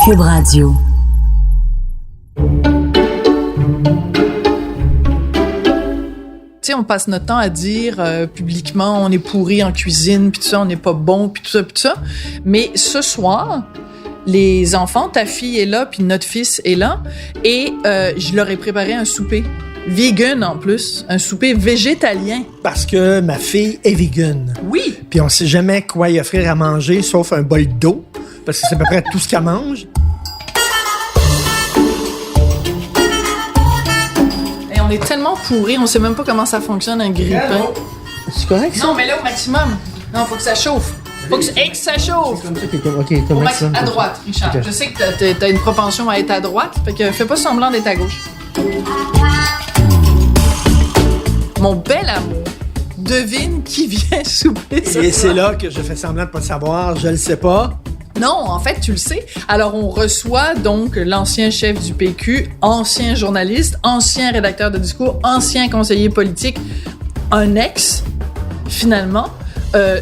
Cube Radio. Tu sais, on passe notre temps à dire publiquement on est pourri en cuisine, puis tout ça, on n'est pas bon, puis tout ça, puis tout ça. Mais ce soir, les enfants, ta fille est là, puis notre fils est là, et je leur ai préparé un souper. Vegan en plus, un souper végétalien. Parce que ma fille est vegan. Oui! Puis on sait jamais quoi y offrir à manger, sauf un bol d'eau, parce que c'est à peu près tout ce qu'elle mange. Et on est tellement pourris, on sait même pas comment ça fonctionne un grille-pain. C'est correct, ça? Non, mais là, au maximum. Non, faut que ça chauffe. Faut que ça chauffe. C'est comme ça OK, comme ça. À droite, Richard. Okay. Je sais que t'as une propension à être à droite, fait que fais pas semblant d'être à gauche. Mon bel amour, devine qui vient souper ce Et soir. c'est là que je fais semblant de pas le savoir, je le sais pas. Non, en fait, tu le sais. Alors, on reçoit donc l'ancien chef du PQ, ancien journaliste, ancien rédacteur de discours, ancien conseiller politique, un ex, finalement,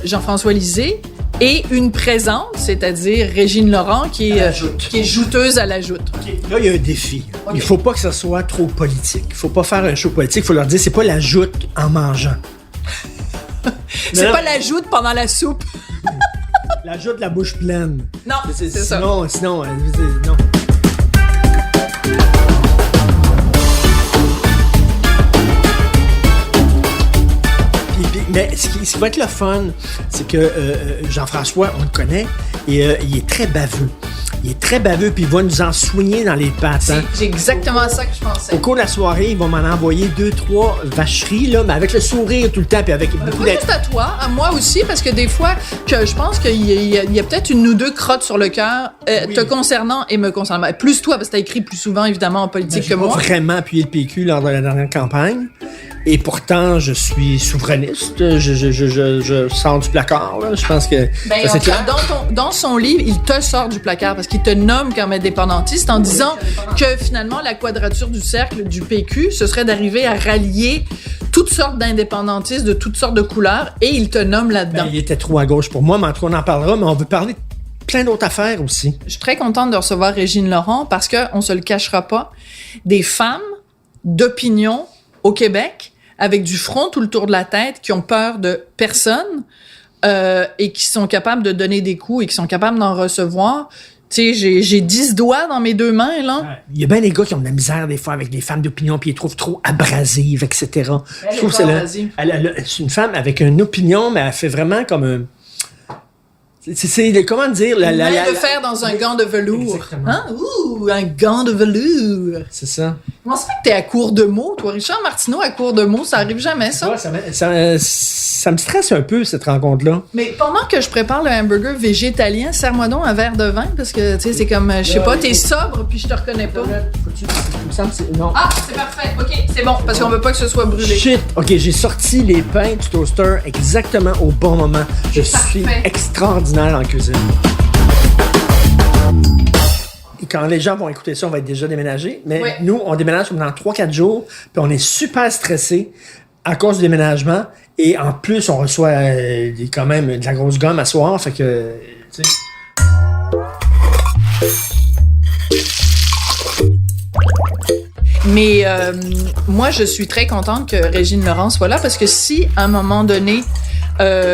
Jean-François Lisée, et une présente, c'est-à-dire Régine Laurent, qui est jouteuse à la joute. Okay. Là, il y a un défi. Okay. Il faut pas que ça soit trop politique. Il faut pas faire un show politique. Il faut leur dire, c'est pas la joute en mangeant. C'est pas la joute pendant la soupe. La joute de la bouche pleine. Non, c'est ça. Sinon, non. Mais ce qui va être le fun, c'est que Jean-François, on le connaît, et il est très baveux. Il est très baveux, puis il va nous en soigner dans les pattes. Hein. C'est exactement ça que je pensais. Au cours de la soirée, il va m'en envoyer 2-3 vacheries, là, mais avec le sourire tout le temps, puis avec beaucoup Pas juste à toi, à moi aussi, parce que des fois, que je pense qu'il y a peut-être une ou deux crottes sur le cœur te concernant et me concernant. Plus toi, parce que t'as écrit plus souvent, évidemment, en politique que moi. J'ai pas vraiment appuyé le PQ lors de la dernière campagne. Et pourtant, je suis souverainiste. Je sors du placard, là. Je pense que Ben, ça, c'est clair. dans son livre, il te sort du placard parce qu'il te nomme comme indépendantiste en disant que finalement, la quadrature du cercle du PQ, ce serait d'arriver à rallier toutes sortes d'indépendantistes de toutes sortes de couleurs et il te nomme là-dedans. Ben, il était trop à gauche pour moi, mais en tout cas, on en parlera, mais on veut parler de plein d'autres affaires aussi. Je suis très contente de recevoir Régine Laurent parce qu'on se le cachera pas, des femmes d'opinion au Québec avec du front tout le tour de la tête, qui ont peur de personne et qui sont capables de donner des coups et qui sont capables d'en recevoir. Tu sais, j'ai 10 doigts dans mes deux mains, là. Il y a bien des gars qui ont de la misère des fois avec des femmes d'opinion, puis ils les trouvent trop abrasives, etc. Elle Je trouve est que pas abrasive. c'est une femme avec une opinion, mais elle fait vraiment comme un... C'est comment dire? Main de fer dans un gant de velours. Exactement. Hein? Ouh, un gant de velours. C'est ça. Comment ça fait que t'es à court de mots, toi? Richard Martineau, à court de mots, ça arrive jamais, ça? Ouais, ça me stresse un peu, cette rencontre-là. Mais pendant que je prépare le hamburger végétalien, serre-moi donc un verre de vin, parce que, tu sais, c'est comme, je sais pas, t'es sobre, puis je te reconnais pas. Non. Ah, c'est parfait. OK, c'est bon, parce qu'on veut pas que ce soit brûlé. Shit! OK, j'ai sorti les pains du toaster exactement au bon moment. Je suis extraordinaire en cuisine. Et quand les gens vont écouter ça, on va être déjà déménagé. Mais Ouais. nous, on déménage pendant 3-4 jours, puis on est super stressés à cause du déménagement. Et en plus, on reçoit quand même de la grosse gomme à soir. Fait que, tu sais... Mais moi, je suis très contente que Régine Laurent soit là, parce que si, à un moment donné,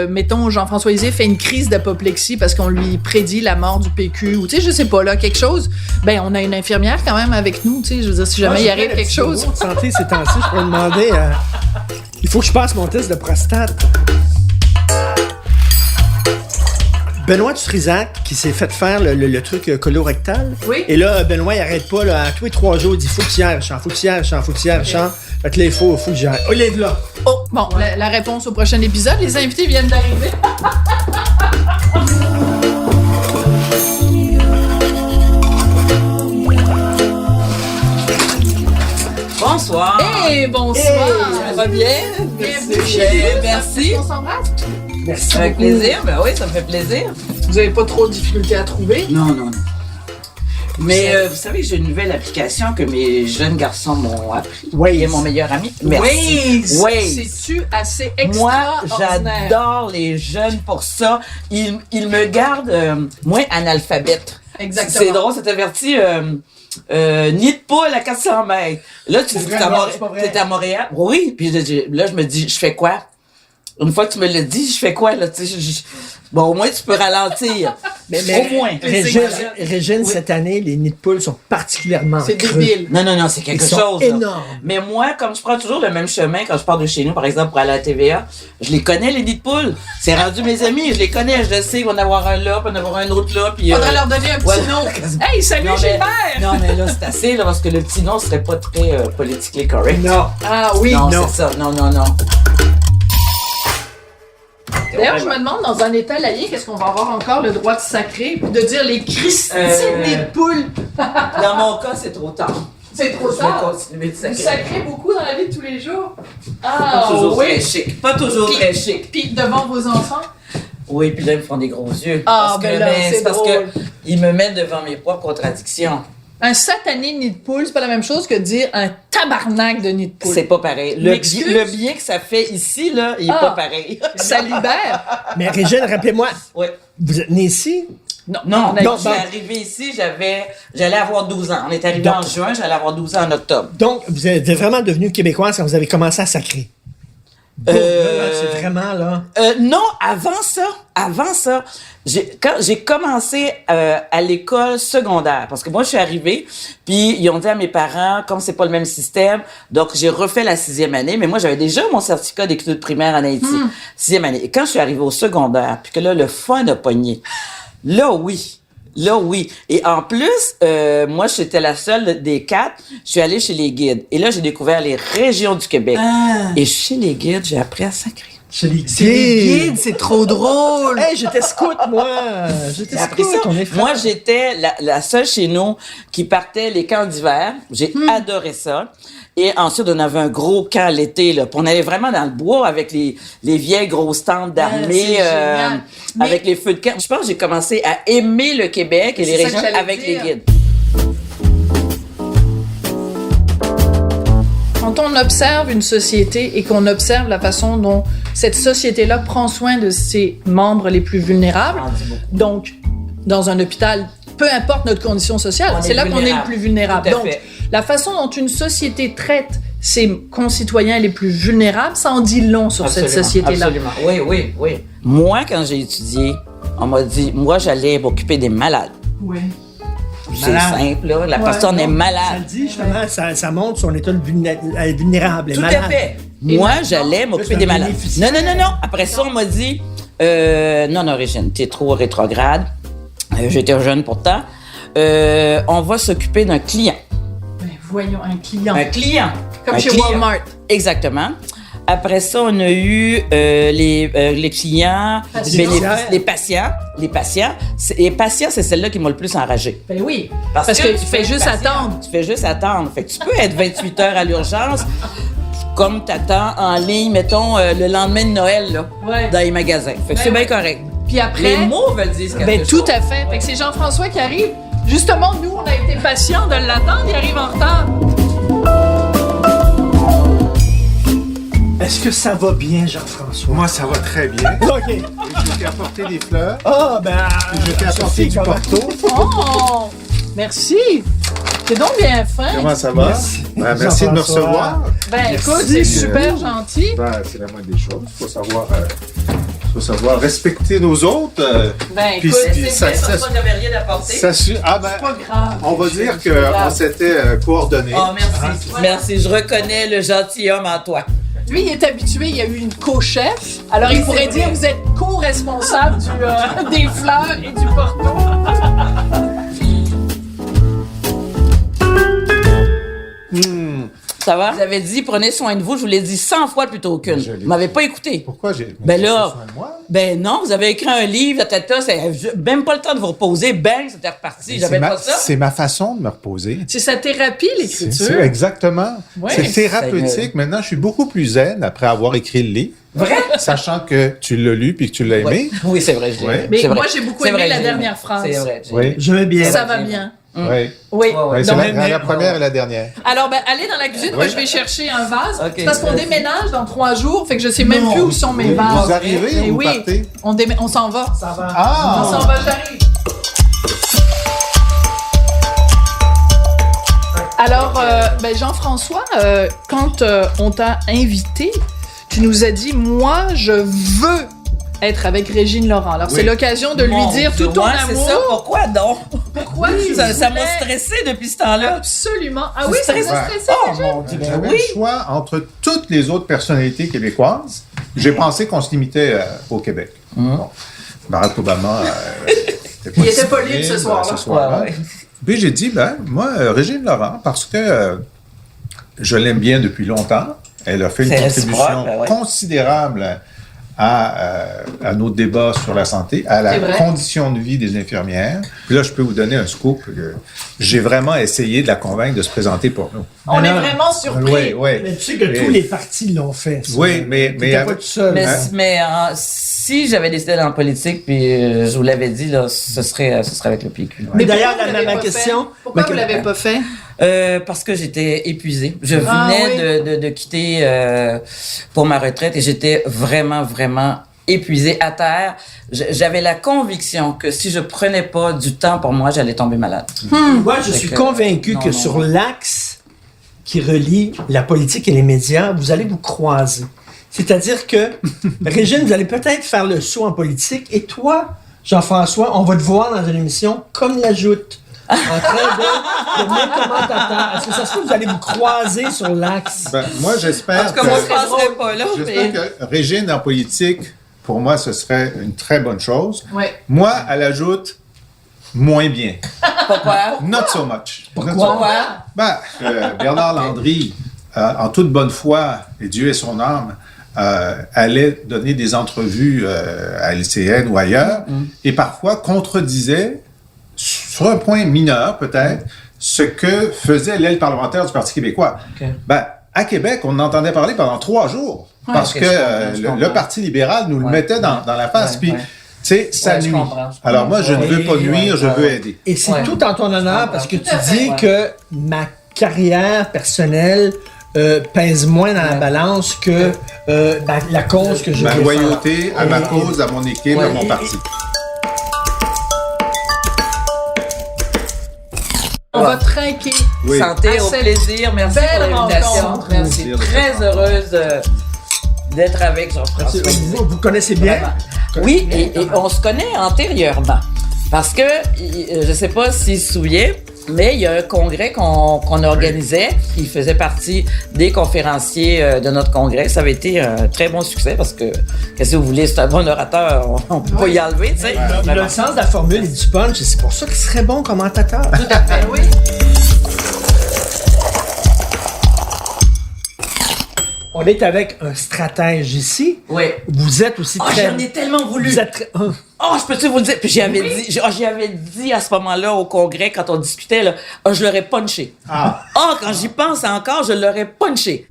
mettons, Jean-François Lisée fait une crise d'apoplexie parce qu'on lui prédit la mort du PQ, ou tu sais, je sais pas, là, quelque chose, ben, on a une infirmière quand même avec nous, tu sais, je veux dire, si jamais il arrive quelque chose. De santé ces temps-ci, je pourrais demander... il faut que je passe mon test de prostate. Benoît Dutrisac, qui s'est fait faire le truc colorectal. Oui. Et là, Benoît, il arrête pas, là, à tous les 3 jours, il dit, faut que tu y ailles, Richard, faut que tu y ailles, Richard, faut que tu y ailles, Richard. Fait que là, il faut que j'y aille. Oh, il est là. Oh, bon, la réponse au prochain épisode, les invités viennent d'arriver. Bonsoir. Hey, bonsoir. Ça va bien? Bienvenue chez nous. Merci. On s'embrasse. Merci Avec beaucoup. plaisir. Ben oui, ça me fait plaisir. Vous avez pas trop de difficultés à trouver? Non. Mais vous savez, j'ai une nouvelle application que mes jeunes garçons m'ont appris. Waze. Il est mon meilleur ami. Merci. Waze. C'est-tu assez Moi, extraordinaire? j'adore les jeunes pour ça. Ils me gardent moins analphabète. Exactement. C'est drôle, ça t'avertit, nid de poule à 400 mètres. Là, tu dis que t'es à Montréal. Oui, puis là, je me dis, je fais quoi? Une fois que tu me l'as dit, je fais quoi, là? Tu sais, bon, au moins, tu peux ralentir. Mais au moins. Régine, cette année, les nids de poules sont particulièrement C'est creux. débile. Non, c'est quelque Ils sont chose. Là. énormes. Mais moi, comme je prends toujours le même chemin quand je pars de chez nous, par exemple, pour aller à la TVA, je les connais, les nids de poules. C'est rendu mes amis, je les connais, je le sais, il va en avoir un là, puis il va en avoir un autre là, puis... Faudrait leur donner un petit nom. Hey, salut Non, Gilbert! Non, mais là, c'est assez, là, parce que le petit nom serait pas très politiquement correct. Non. Ah oui. Non, non. c'est ça. Non. D'ailleurs, je me demande, dans un État laïque, est-ce qu'on va avoir encore le droit de sacrer puis de dire les Christines des poules? Dans mon cas, c'est trop tard. C'est trop Je vais tard. continuer de Vous sacrer. sacrez beaucoup dans la vie de tous les jours? Pas Ah toujours très oui. chic. Pas toujours Puis- très chic. Puis devant vos enfants? Oui, puis là, ils me font des gros yeux. Ah, Parce ben que, là, c'est parce drôle. que ils me mettent devant mes propres contradictions. Un satané nid de poule, c'est pas la même chose que dire un tabarnak de nid de poule. C'est pas pareil. M'excuse? Le bien que ça fait ici, là, il est Ah. pas pareil. Ça libère. Mais Régine, rappelez-moi, Ouais. vous êtes née ici? Non, non, je suis arrivé ici, j'allais avoir 12 ans. On est arrivé en juin, j'allais avoir 12 ans en octobre. Donc, vous êtes vraiment devenue québécoise quand vous avez commencé à sacrer. Boum, là, c'est vraiment, là... Non, avant ça, quand j'ai commencé à l'école secondaire, parce que moi, je suis arrivée, puis ils ont dit à mes parents, comme c'est pas le même système, donc j'ai refait la 6e année, mais moi, j'avais déjà mon certificat d'études primaires en Haïti, 6e année. Et quand je suis arrivée au secondaire, puis que là, le fun a pogné, là, oui. Et en plus, moi, j'étais la seule des 4. Je suis allée chez les guides. Et là, j'ai découvert les régions du Québec. Et chez les guides, j'ai appris à sacrer. C'est les guides. c'est trop drôle. Hey, j'étais scout, moi! J'étais J'ai appris scout, ça. on est Moi, j'étais la seule chez nous qui partait les camps d'hiver. J'ai adoré ça. Et ensuite, on avait un gros camp l'été, là. Puis on allait vraiment dans le bois avec les vieilles grosses tentes d'armée, c'est génial. Mais- avec les feux de camp. Je pense que j'ai commencé à aimer le Québec et les C'est ça que régions j'allais avec dire. les guides. Quand on observe une société et qu'on observe la façon dont cette société-là prend soin de ses membres les plus vulnérables, On dit beaucoup. donc dans un hôpital, peu importe notre condition sociale, On c'est est là qu'on est le vulnérable. plus vulnérable. Tout à Donc, fait. la façon dont une société traite ses concitoyens les plus vulnérables, ça en dit long sur cette société-là. Absolument. Oui. Moi, quand j'ai étudié, on m'a dit, moi, j'allais m'occuper des malades. Oui. C'est Malade. simple, là. La Ouais, personne non, est Ça le malade. dit, justement, ça montre son état de vulnérable. Tout malade. à fait. Et Moi, maintenant, j'allais m'occuper c'est des un malades. bénéficiaire. Non. Après ça, on m'a dit, non, Régine, t'es trop rétrograde. J'étais jeune pourtant. On va s'occuper d'un client. Ben, voyons, un client. Un client. Comme Un chez client. Walmart. Exactement. Après ça, on a eu les clients, les patients. Les patients, c'est celle-là qui m'a le plus enragé. Ben oui. Parce que tu fais juste attendre. Tu fais juste attendre. Fait que tu peux être 28 heures à l'urgence, comme t'attends en ligne, mettons, le lendemain de Noël, là, Ouais. dans les magasins. Fait que c'est bien correct. Puis après, Les mots veulent dire quelque ben, chose. tout à fait. Fait que c'est Jean-François qui arrive. Justement, nous, on a été patients de l'attendre. Il arrive en retard. Est-ce que ça va bien, Jean-François? Moi, ça va très bien. OK. Je t'ai apporté des fleurs. Ah, ben... Je t'ai apporté du comment? porto. Oh! Merci. C'est donc bien fin. Comment ça va? Merci. Merci de me Jean-François. recevoir. Ben, Merci. écoute, c'est super gentil. Ben, c'est la moindre des choses. Il faut savoir respecter nos autres. Ben, Puis écoute, puis C'est ça- bien, parce ça- que j'avais rien d'apporter. Ah ben, pas grave. on va dire C'est pas grave. qu'on s'était coordonnés. Oh, merci. Merci. Je reconnais le gentilhomme en toi. Lui, il est habitué, il y a eu une co-chef. Alors, il pourrait dire, vous êtes co-responsable des fleurs et du porto. Ça va? Vous avez dit, prenez soin de vous. Je vous l'ai dit 100 fois plutôt qu'une. Je l'ai Vous m'avez pas écouté. Pourquoi j'ai... Ben là, soin de moi? ben non, vous avez écrit un livre, même pas le temps de vous reposer, bang, c'était reparti. J'avais pas ça. C'est ma façon de me reposer. C'est sa thérapie, C'est l'écriture. exactement. Ouais. C'est thérapeutique. Maintenant, je suis beaucoup plus zen après avoir écrit le livre. Vrai? Sachant que tu l'as lu puis que tu l'as aimé. Oui, c'est vrai, je l'ai Ouais. aimé. Mais C'est vrai. moi, j'ai beaucoup C'est aimé vrai, la j'ai dernière aimé. phrase. C'est vrai. j'ai Oui. aimé. Je vais bien. Ça va bien. Oui. Oui. Ouais, ouais. Ouais, c'est Non, mais- la première et la dernière. Alors, ben, allez dans la cuisine. Moi, Oui. je vais chercher un vase. Ok. C'est parce qu'on déménage dans 3 jours. Fait que je sais même Non. plus où sont mes Vous vases. arrivez Mais ou vous oui, partez? on s'en va. Ça va. Ah! On s'en va, j'arrive. Jean-François, quand on t'a invité, tu nous as dit, moi, je veux être avec Régine Laurent. Alors, c'est l'occasion de lui dire tout ton amour. C'est ça, pourquoi donc? Pourquoi ça m'a stressé depuis ce temps-là. Absolument. Ah oui, ça m'a stressé. Oh mon Dieu, J'avais le choix entre toutes les autres personnalités québécoises. J'ai pensé qu'on se limitait au Québec. Bon. Barack Obama... il était pas libre ce soir-là. Ouais. Puis j'ai dit, moi, Régine Laurent, parce que je l'aime bien depuis longtemps. Elle a fait une contribution considérable à nos débats sur la santé, à la condition de vie des infirmières. Puis là, je peux vous donner un scoop. J'ai vraiment essayé de la convaincre de se présenter pour nous. On est vraiment surpris. Oui. Mais tu sais que tous les partis l'ont fait. Ça. Oui, mais pas tout seul. Mais si j'avais décidé d'aller en politique, puis je vous l'avais dit, là, ce serait avec le PQ. Mais d'ailleurs, ma question... Pourquoi vous l'avez pas fait? Parce que j'étais épuisée. Je venais de quitter pour ma retraite et j'étais vraiment, vraiment épuisée, à terre. J'avais la conviction que si je prenais pas du temps pour moi, j'allais tomber malade. Moi, je suis convaincu que sur l'axe qui relie la politique et les médias, vous allez vous croiser. C'est-à-dire que, Régine, vous allez peut-être faire le saut en politique et toi, Jean-François, on va te voir dans une émission comme l'ajoute. En train de mettre commentateur. Est-ce que ça se fait que vous allez vous croiser sur l'axe? Moi, j'espère Parce que moi, je passerais pas là. J'espère que Régine en politique, pour moi, ce serait une très bonne chose. Ouais. Moi, elle ajoute moins bien. Pourquoi? Not so much. Pourquoi? Bernard Landry, en toute bonne foi, et Dieu est son âme, allait donner des entrevues à LCN ou ailleurs, et parfois contredisait, sur un point mineur peut-être, ce que faisait l'aile parlementaire du Parti québécois. Okay. À Québec, on entendait parler pendant 3 jours, parce que le Parti libéral nous le mettait dans la face, puis... Tu sais, ça nuit. Alors moi, je ne veux pas nuire, je veux aider. Et c'est tout en ton honneur parce que tu dis que ma carrière personnelle pèse moins dans la balance que la cause que je Ma défends. loyauté à ma cause, à mon équipe, à mon parti. On va trinquer. Oui. Santé, au plaisir. Merci belle pour l'invitation. rencontre. Merci. Très heureuse d'être avec Jean-François. Vous connaissez bien? Oui, et on se connaît antérieurement. Parce que, je ne sais pas s'il se souvient, mais il y a un congrès qu'on organisait. Il faisait partie des conférenciers de notre congrès. Ça avait été un très bon succès parce que, qu'est-ce que vous voulez, c'est un bon orateur, on peut pas y enlever, tu sais. Il a le sens de la formule et du punch, et c'est pour ça qu'il serait bon commentateur. Tout à fait, oui. On est avec un stratège ici. Oui. Vous êtes aussi très... J'en ai tellement voulu. Vous êtes très... Je peux-tu vous le dire? Puis j'y avais dit à ce moment-là au congrès, quand on discutait, là, je l'aurais punché. Quand j'y pense encore, je l'aurais punché.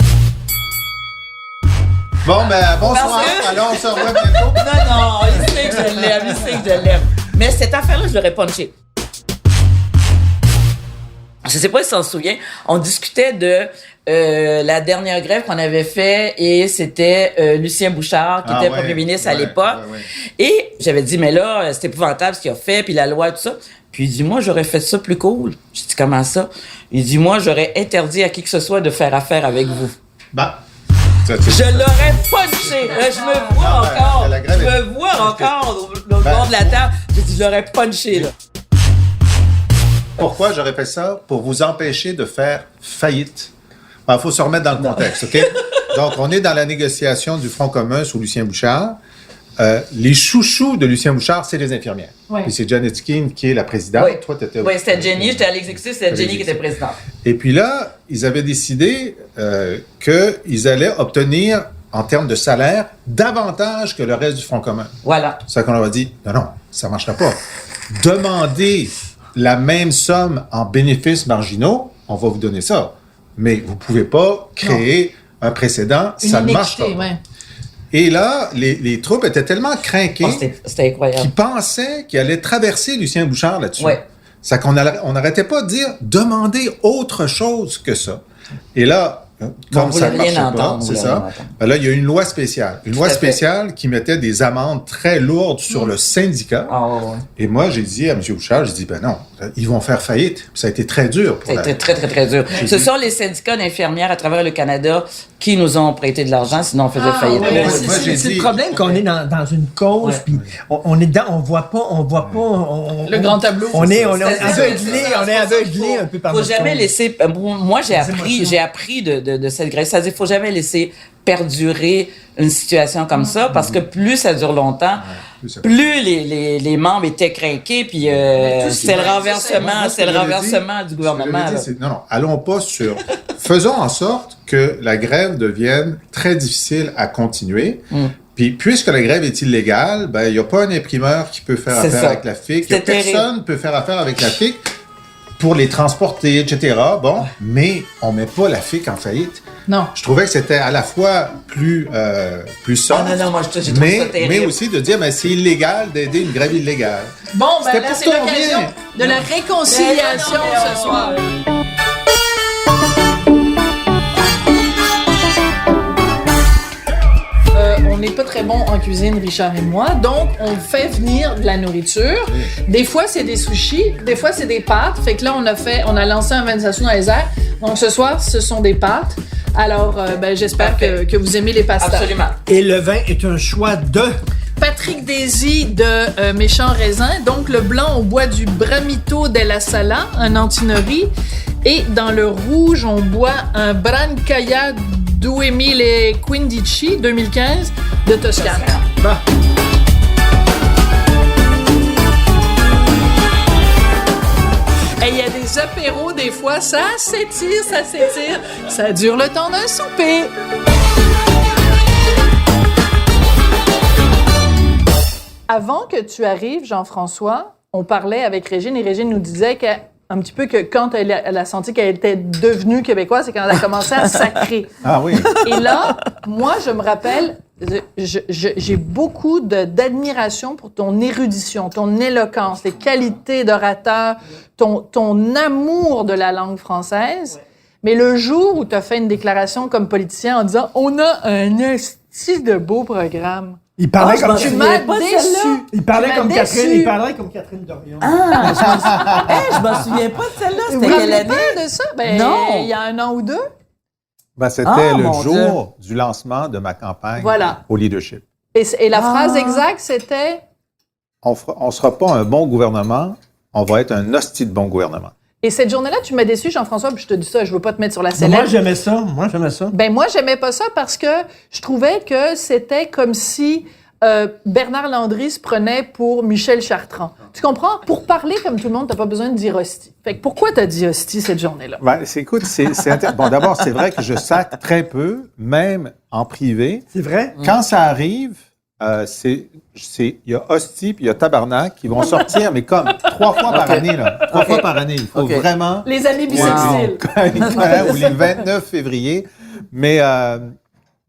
Bon, bonsoir. Alors, on se revoit bientôt. Non, il sait que je l'aime. Mais cette affaire-là, je l'aurais punché. Je sais pas si on se souvient, on discutait de la dernière grève qu'on avait fait et c'était Lucien Bouchard qui était premier ministre à l'époque. Et j'avais dit, mais là, c'est épouvantable ce qu'il a fait, puis la loi, tout ça. Puis il dit, moi, j'aurais fait ça plus cool. J'ai dit, comment ça? Il dit, moi, j'aurais interdit à qui que ce soit de faire affaire avec vous. Je l'aurais punché. Je me vois encore. Je me vois encore au bord de la table. J'ai dit, je l'aurais punché, là. Pourquoi j'aurais fait ça? Pour vous empêcher de faire faillite. Il faut se remettre dans le contexte, OK? Donc, on est dans la négociation du Front commun sous Lucien Bouchard. Les chouchous de Lucien Bouchard, c'est les infirmières. Oui. Et c'est Janet Keane qui est la présidente. Oui. Toi, t'étais... Oui, c'était Jenny. J'étais à l'exécutif, c'était Jenny qui était présidente. Et puis là, ils avaient décidé qu'ils allaient obtenir, en termes de salaire, davantage que le reste du Front commun. Voilà. C'est ça qu'on leur a dit, non, ça ne marchera pas. Demandez la même somme en bénéfices marginaux, on va vous donner ça. Mais vous ne pouvez pas créer un précédent, ça ne marche pas. Ouais. Et là, les troupes étaient tellement crinquées C'était incroyable. qu'ils pensaient qu'ils allaient traverser Lucien Bouchard là-dessus. Ouais. C'est qu'on n'arrêtait pas de dire, demandez autre chose que ça. Et là, Comme ça ne marche pas, entendre, c'est ça. Ben là, il y a une loi spéciale. Une loi spéciale qui mettait des amendes très lourdes sur le syndicat. Et moi, j'ai dit à M. Bouchard, j'ai dit, ben non, ils vont faire faillite. Ça a été très dur. Ça a été très, très, très dur. Ce sont les syndicats d'infirmières à travers le Canada qui nous ont prêté de l'argent, sinon on faisait faillite. C'est le problème qu'on est dans une cause, puis on est dedans, on voit pas. Le grand tableau. On est aveuglé un peu par Faut jamais laisser. Moi, j'ai appris de cette grève. C'est-à-dire, faut jamais laisser perdurer une situation comme ça, parce que plus ça dure longtemps, plus les membres étaient craqués, puis c'est le renversement du gouvernement. Non, allons pas sur... Faisons en sorte que la grève devienne très difficile à continuer. Puis, puisque la grève est illégale, ben, il n'y a pas un imprimeur qui peut faire affaire avec la FIC. Personne ne peut faire affaire avec la FIC pour les transporter, etc. Bon, mais on met pas la FIC en faillite. Non. Je trouvais que c'était à la fois plus soft, moi, j'ai trouvé ça terrible. mais aussi de dire, ben, c'est illégal d'aider une grève illégale. Bon, ben là, c'est l'occasion de la réconciliation ce soir. On n'est pas très bon en cuisine, Richard et moi, donc on fait venir de la nourriture. Des fois, c'est des sushis, des fois, c'est des pâtes. Fait que là, on a lancé un Vansasou dans les airs. Donc, ce soir, ce sont des pâtes. Alors, j'espère que vous aimez les pastas. Absolument. Et le vin est un choix de... Patrick Désy de Méchant Raisin. Donc, le blanc, on boit du Bramito della Sala, un antinori. Et dans le rouge, on boit un Brancaia 2015 de Toscane. Bah. Et il y a des apéros, des fois, ça s'étire. Ça dure le temps d'un souper. Avant que tu arrives, Jean-François, on parlait avec Régine et Régine nous disait qu'un petit peu que quand elle a senti qu'elle était devenue québécoise, c'est quand elle a commencé à sacrer. Ah oui. Et là, moi, je me rappelle, j'ai beaucoup d'admiration pour ton érudition, ton éloquence, les qualités d'orateur, ton amour de la langue française. Mais le jour où tu as fait une déclaration comme politicien en disant « On a un esti de beau programme », il parlait comme tu m'as déçu. Il parlait comme Catherine Dorion. Je m'en souviens pas de celle-là. C'était quelle année? De ça? Ben, non. Il y a un an ou deux. Ben, c'était le jour du lancement de ma campagne au leadership. Et la phrase exacte, c'était? On sera pas un bon gouvernement, on va être un hostie de bon gouvernement. Et cette journée-là, tu m'as déçu, Jean-François, puis je te dis ça, je veux pas te mettre sur la sellette. Moi, j'aimais ça. Ben, moi, j'aimais pas ça parce que je trouvais que c'était comme si Bernard Landry se prenait pour Michel Chartrand. Tu comprends? Pour parler comme tout le monde, t'as pas besoin de dire hostie. Fait que pourquoi t'as dit hostie cette journée-là? Ben, bon, d'abord, c'est vrai que je sacre très peu, même en privé. C'est vrai? Quand ça arrive, il y a hostie puis il y a tabarnak qui vont sortir, mais comme 3 fois par année, là. 3 fois par année. Il faut vraiment... Les années bissextiles. Ou les 29 février. Mais,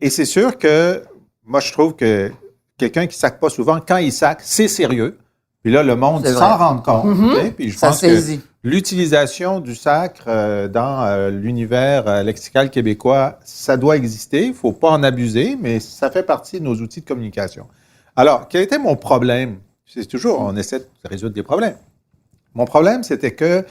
et c'est sûr que, moi, je trouve que quelqu'un qui sacre pas souvent, quand il sacre, c'est sérieux. Puis là, le monde s'en rend compte. Okay? Puis je pense que l'utilisation du sacre dans l'univers lexical québécois, ça doit exister. Il ne faut pas en abuser, mais ça fait partie de nos outils de communication. Alors, quel était mon problème? C'est toujours, on essaie de résoudre des problèmes. Mon problème, c'était que,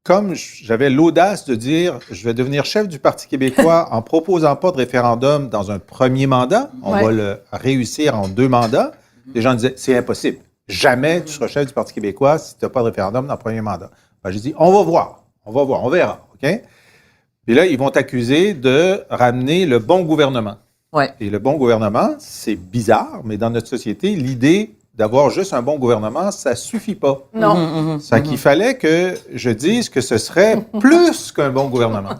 comme j'avais l'audace de dire, je vais devenir chef du Parti québécois en proposant pas de référendum dans un premier mandat, on va le réussir en 2 mandats, les gens disaient, c'est impossible. Jamais tu seras chef du Parti québécois si tu n'as pas de référendum dans le premier mandat. Ben, j'ai dit, on va voir, on verra, OK? Puis là, ils vont t'accuser de ramener le bon gouvernement. Ouais. Et le bon gouvernement, c'est bizarre, mais dans notre société, l'idée d'avoir juste un bon gouvernement, ça suffit pas. Non. C'est qu'il fallait que je dise que ce serait plus qu'un bon gouvernement.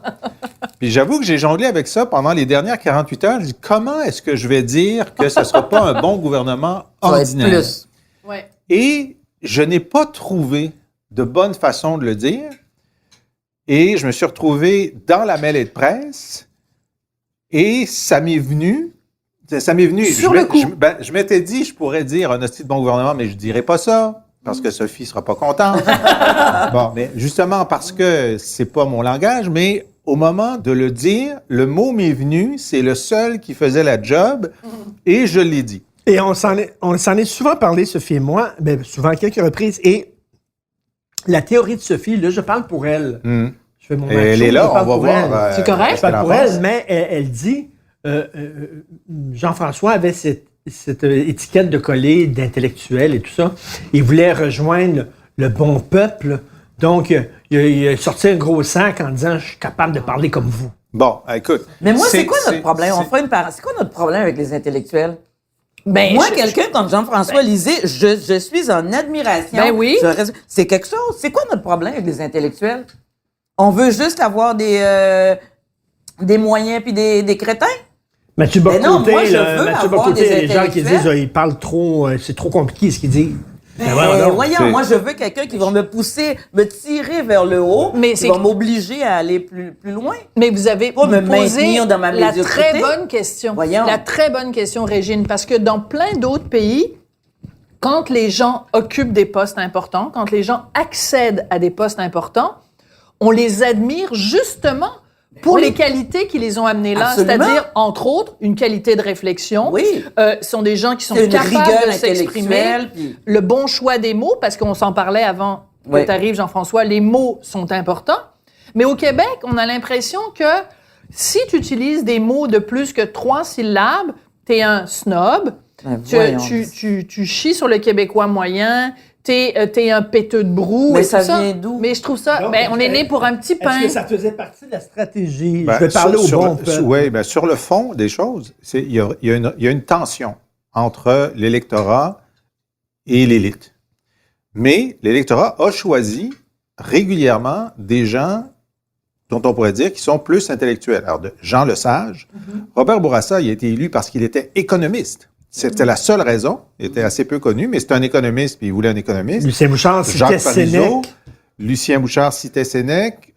Puis j'avoue que j'ai jonglé avec ça pendant les dernières 48 heures. Je dis, comment est-ce que je vais dire que ce ne sera pas un bon gouvernement ordinaire? Plus. Ouais. Et je n'ai pas trouvé de bonne façon de le dire. Et je me suis retrouvé dans la mêlée de presse et ça m'est venu. Sur le coup. Je m'étais dit, je pourrais dire un hostie de bon gouvernement, mais je dirais pas ça, parce que Sophie sera pas contente. Bon, mais justement parce que c'est pas mon langage, mais au moment de le dire, le mot m'est venu, c'est le seul qui faisait la job, et je l'ai dit. Et on s'en est souvent parlé, Sophie et moi, souvent à quelques reprises, et la théorie de Sophie, là, je parle pour elle. Je fais mon macho, elle est là, on va voir. C'est correct? Je parle pour elle, mais elle dit, Jean-François avait cette étiquette de coller d'intellectuel et tout ça. Il voulait rejoindre le bon peuple. Donc, il a sorti un gros sac en disant « Je suis capable de parler comme vous ». Bon, écoute. Mais moi, c'est quoi notre problème? C'est quoi notre problème avec les intellectuels? Ben, moi, quelqu'un comme Jean-François Lisée, je suis en admiration. Ben oui. C'est quelque chose. C'est quoi notre problème avec les intellectuels? On veut juste avoir des moyens puis des crétins? Mathieu Bocoté, il y a des gens qui disent il parle trop, c'est trop compliqué ce qu'il dit. Voyons, moi, je veux quelqu'un qui va me pousser, me tirer vers le haut, qui va m'obliger à aller plus loin. Mais vous avez posé dans ma la très bonne question. Voyons. La très bonne question, Régine, parce que dans plein d'autres pays, quand les gens occupent des postes importants, quand les gens accèdent à des postes importants, on les admire justement pour les qualités qui les ont amenés là, c'est-à-dire, entre autres, une qualité de réflexion. Oui. Sont des gens qui sont capables de s'exprimer. Le bon choix des mots, parce qu'on s'en parlait avant que tu arrives, Jean-François, les mots sont importants. Mais au Québec, on a l'impression que si tu utilises des mots de plus que 3 syllabes, t'es un snob, tu chies sur le Québécois moyen, t'es un péteux de brou. Mais ça vient d'où? Mais je trouve ça... on est né pour un petit pain. Est-ce que ça faisait partie de la stratégie? Je vais parler au bon peuple. Oui, sur le fond des choses, il y a une tension entre l'électorat et l'élite. Mais l'électorat a choisi régulièrement des gens dont on pourrait dire qu'ils sont plus intellectuels. Alors, Jean Lesage, Robert Bourassa, il a été élu parce qu'il était économiste. C'était la seule raison. Il était assez peu connu, mais c'est un économiste, puis il voulait un économiste. Lucien Bouchard citait Sénèque. Lucien Bouchard citait Sénèque.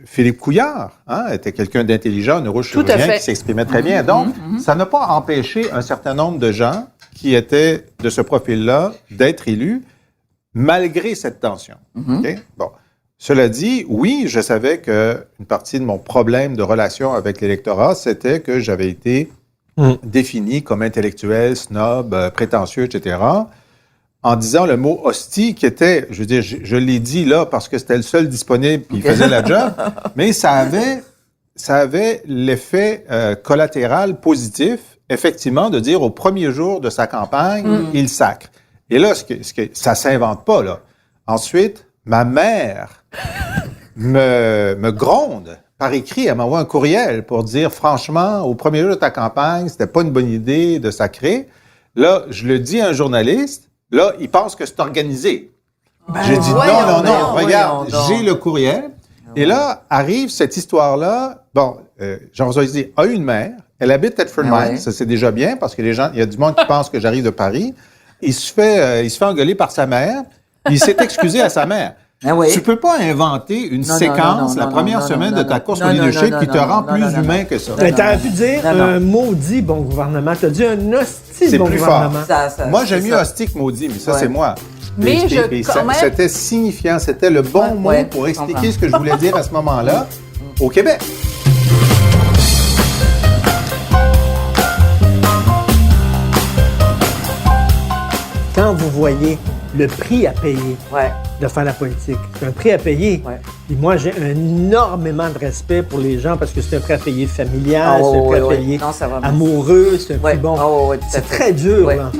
Philippe Couillard était quelqu'un d'intelligent, neurochirurgien, qui s'exprimait très bien. Donc, ça n'a pas empêché un certain nombre de gens qui étaient de ce profil-là d'être élus, malgré cette tension. Okay? Bon. Cela dit, oui, je savais qu'une partie de mon problème de relation avec l'électorat, c'était que j'avais été défini comme intellectuel, snob, prétentieux, etc., en disant le mot hostie, qui était, je veux dire, je l'ai dit là parce que c'était le seul disponible, puis il faisait la job, mais ça avait l'effet collatéral positif, effectivement, de dire au premier jour de sa campagne, il sacre. Et là, ça s'invente pas, là. Ensuite, ma mère me gronde par écrit, elle m'envoie un courriel pour dire, franchement, au premier jour de ta campagne, c'était pas une bonne idée de sacrer. Là, je le dis à un journaliste, là, il pense que c'est organisé. J'ai dit, non, regarde, j'ai le courriel. Et là, arrive cette histoire-là. Bon, Jean-François Lisée a une mère, elle habite Thetford Mines, ça c'est déjà bien, parce que il y a du monde qui pense que j'arrive de Paris. Il se fait engueuler par sa mère, il s'est excusé à sa mère. Tu peux pas inventer une séquence la première semaine de ta course au leadership qui te rend plus humain que ça. Mais t'aurais pu dire un maudit bon gouvernement. T'as dit un hostie bon gouvernement. Moi, j'aime mieux hostie que maudit, mais ça, c'est moi. Mais c'était signifiant, c'était le bon mot pour expliquer ce que je voulais dire à ce moment-là au Québec. Quand vous voyez le prix à payer de faire la politique, c'est un prix à payer. Et moi, j'ai énormément de respect pour les gens parce que c'est un prix à payer familial, c'est un prix à payer amoureux, c'est un prix bon. C'est très dur. Là.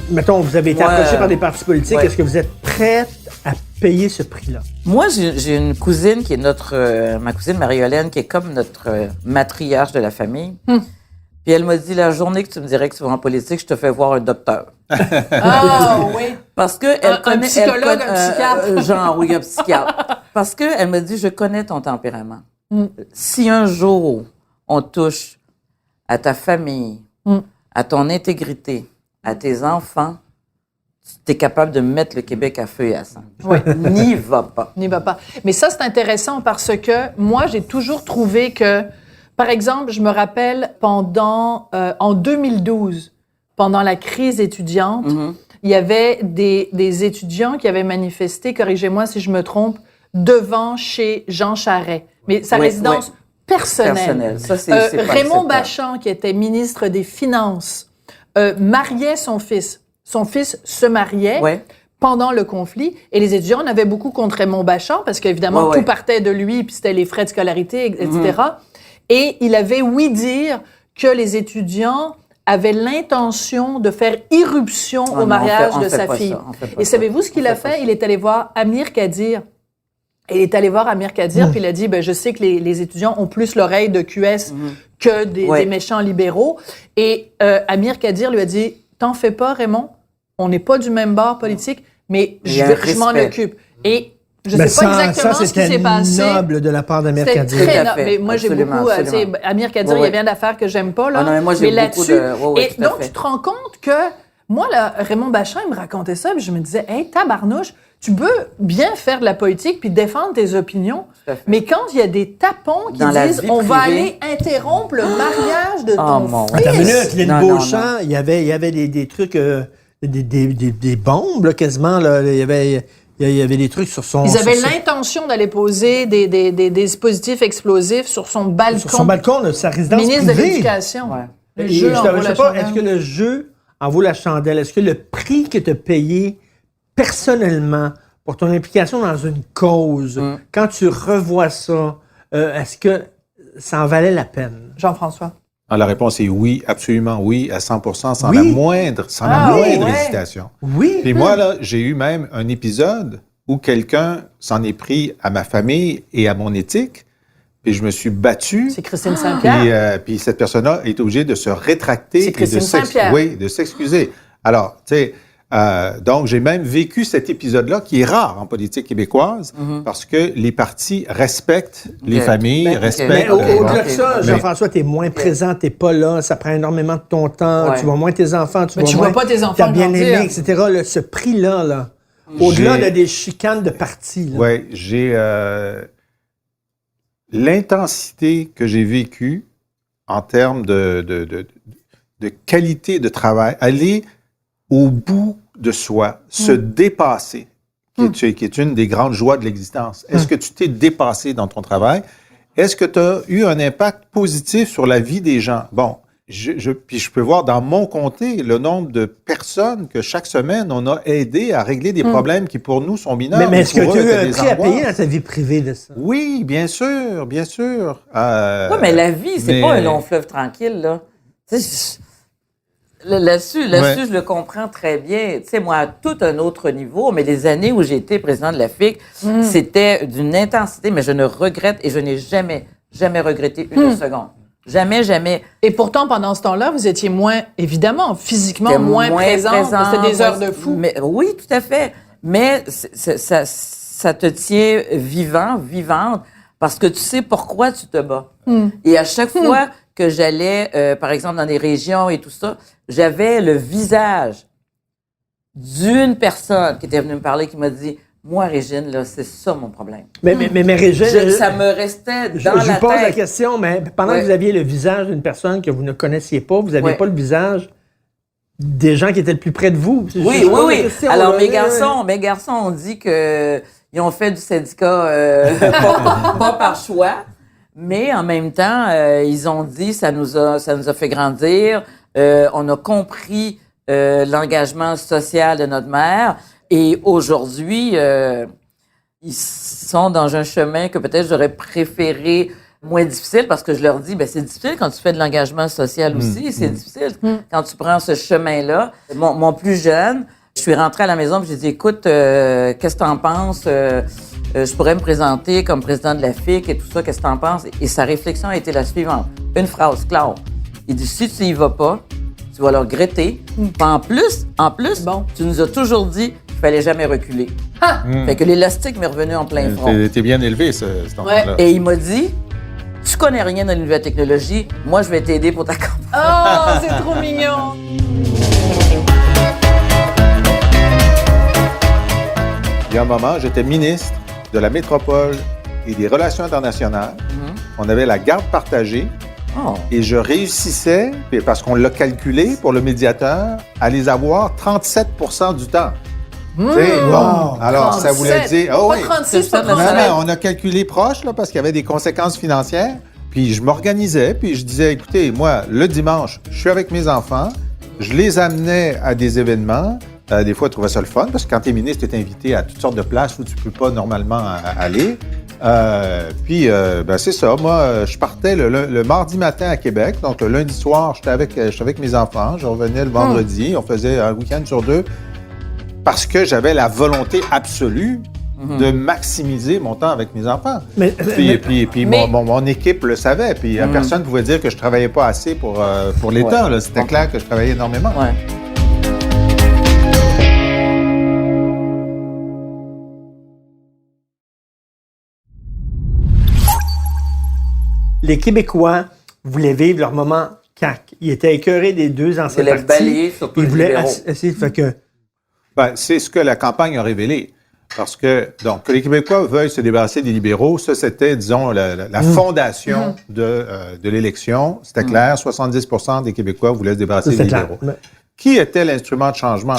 Mettons, vous avez été approché par des partis politiques. Est-ce que vous êtes prête à payer ce prix-là? Moi, j'ai une cousine qui est ma cousine Marie-Hélène, qui est comme notre matriarche de la famille. Puis elle m'a dit, la journée que tu me dirais que tu vas en politique, je te fais voir un docteur. Ah oui. Parce que elle connaît... Un psychologue, un psychiatre. Genre, oui, un psychiatre. Parce qu'elle me dit, je connais ton tempérament. Si un jour, on touche à ta famille, à ton intégrité, à tes enfants, tu es capable de mettre le Québec à feu et à sang. N'y va pas. N'y va pas. Mais ça, c'est intéressant parce que moi, j'ai toujours trouvé que, par exemple, je me rappelle en 2012, pendant la crise étudiante, il y avait des étudiants qui avaient manifesté, corrigez-moi si je me trompe, devant chez Jean Charest, mais sa résidence personnelle. Ça, c'est Raymond Bachand, qui était ministre des Finances, mariait son fils. Son fils se mariait pendant le conflit, et les étudiants en avaient beaucoup contre Raymond Bachand, parce qu'évidemment, tout partait de lui, puis c'était les frais de scolarité, etc. Et il avait ouï dire que les étudiants avaient l'intention de faire irruption au mariage de sa fille. Et savez-vous ce qu'il a fait? Il est allé voir Amir Kadir. Il est allé voir Amir Kadir, puis il a dit, je sais que les étudiants ont plus l'oreille de QS que des méchants libéraux. Et Amir Kadir lui a dit, t'en fais pas, Raymond, on n'est pas du même bord politique, mais je m'en occupe. Et je ne sais pas exactement ce qui s'est passé. C'était noble de la part d'Amir Kadir. C'était très noble. Mais moi, j'ai beaucoup... Amir Kadir, il y a bien d'affaires que j'aime pas, là. Non, mais moi, j'ai beaucoup de... Et donc, tu te rends compte que... Moi, là, Raymond Bachand, il me racontait ça, puis je me disais, hey, tabarnouche, tu peux bien faire de la politique puis défendre tes opinions, mais quand il y a des tapons qui disent, on va aller interrompre le mariage de ton fils. Attends une minute, Lynn Beauchamp, il y avait des trucs, des bombes, là, quasiment, là. Il y avait des trucs sur son... Ils avaient l'intention d'aller poser des dispositifs explosifs sur son balcon. Sur son balcon de sa résidence ministre privée. de l'Éducation. Je sais pas, est-ce que le jeu en vaut la chandelle? Est-ce que le prix que tu as payé personnellement pour ton implication dans une cause, quand tu revois ça, est-ce que ça en valait la peine? Jean-François? La réponse est oui, absolument oui, à 100%, sans la moindre hésitation. Oui. Et moi, là, j'ai eu même un épisode où quelqu'un s'en est pris à ma famille et à mon éthique, puis je me suis battu. C'est Christine Saint-Pierre. Puis cette personne-là est obligée de se rétracter. C'est Christine Saint-Pierre. Oui, de s'excuser. Alors, tu sais, donc j'ai même vécu cet épisode-là, qui est rare en politique québécoise, parce que les partis respectent les familles, respectent... Mais au-delà de ça, Jean-François, t'es moins présent, t'es pas là, ça prend énormément de ton temps, tu vois moins tes enfants, tu vois pas tes enfants ta bien-aimée, etc. Là, ce prix-là, là, au-delà de des chicanes de partis. Oui, j'ai... l'intensité que j'ai vécue en termes de qualité de travail, aller au bout de soi, se dépasser, qui est une des grandes joies de l'existence. Est-ce que tu t'es dépassé dans ton travail? Est-ce que tu as eu un impact positif sur la vie des gens? Bon, puis je peux voir dans mon comté le nombre de personnes que chaque semaine, on a aidé à régler des problèmes qui, pour nous, sont mineurs. Mais est-ce que tu as eu un prix à payer dans ta vie privée de ça? Oui, bien sûr, bien sûr. Non, mais la vie, c'est pas un long fleuve tranquille, là. Là-dessus, je le comprends très bien. Tu sais, moi, à tout un autre niveau, mais les années où j'ai été président de la FIC, c'était d'une intensité, mais je ne regrette et je n'ai jamais regretté une seconde. Jamais, jamais. Et pourtant, pendant ce temps-là, vous étiez moins, évidemment, physiquement moins présent. C'était des heures de fou. Mais, oui, tout à fait. Mais ça te tient vivante, parce que tu sais pourquoi tu te bats. Et à chaque fois que j'allais, par exemple, dans des régions et tout ça, j'avais le visage d'une personne qui était venue me parler, qui m'a dit, moi, Régine, là, c'est ça mon problème. Mais Régine... ça me restait dans la tête. Je vous pose la question, mais pendant que vous aviez le visage d'une personne que vous ne connaissiez pas, vous n'aviez pas le visage des gens qui étaient le plus près de vous. Oui. Alors, mes garçons ont dit que ils ont fait du syndicat pas par choix, mais en même temps, ils ont dit ça nous a fait grandir. On a compris l'engagement social de notre mère. Et aujourd'hui, ils sont dans un chemin que peut-être j'aurais préféré moins difficile, parce que je leur dis, c'est difficile quand tu fais de l'engagement social aussi, c'est difficile quand tu prends ce chemin-là. Mon plus jeune, je suis rentrée à la maison et j'ai dit, écoute, qu'est-ce que t'en penses? Je pourrais me présenter comme président de la FIC et tout ça, qu'est-ce que t'en penses? Et sa réflexion a été la suivante. Une phrase, Claude. Il dit, si tu y vas pas, tu vas le regretter. En plus, tu nous as toujours dit qu'il fallait jamais reculer. Fait que l'élastique m'est revenu en plein front. T'es bien élevé, cet enfant-là. Et il m'a dit, tu connais rien dans les nouvelles technologies, moi, je vais t'aider pour ta campagne. Oh, c'est trop mignon! Il y a un moment, j'étais ministre de la métropole et des relations internationales. On avait la garde partagée. Et je réussissais, parce qu'on l'a calculé pour le médiateur, à les avoir 37% du temps. Bon, alors, ça voulait dire... Pas 36, pas 37. Non, on a calculé proche, là, parce qu'il y avait des conséquences financières. Puis je m'organisais, puis je disais, écoutez, moi, le dimanche, je suis avec mes enfants, je les amenais à des événements. Des fois, je trouvais ça le fun, parce que quand tu es ministre, tu es invité à toutes sortes de places où tu ne peux pas normalement aller. Puis, c'est ça. Moi, je partais le mardi matin à Québec. Donc, le lundi soir, j'étais avec mes enfants. Je revenais le vendredi. On faisait un week-end sur 2 parce que j'avais la volonté absolue de maximiser mon temps avec mes enfants. Puis mon équipe le savait. Puis personne ne pouvait dire que je travaillais pas assez pour l'État. Là. C'était clair que je travaillais énormément. Ouais. Les Québécois voulaient vivre leur moment CAQ. Ils étaient écœurés des deux anciens partis. Ils voulaient balayer surtout Ils les voulaient libéraux. essayer de faire que... C'est ce que la campagne a révélé. Parce que, donc, que les Québécois veuillent se débarrasser des libéraux, ça, c'était, disons, la fondation de l'élection. C'était clair, 70% des Québécois voulaient se débarrasser des libéraux. Qui était l'instrument de changement?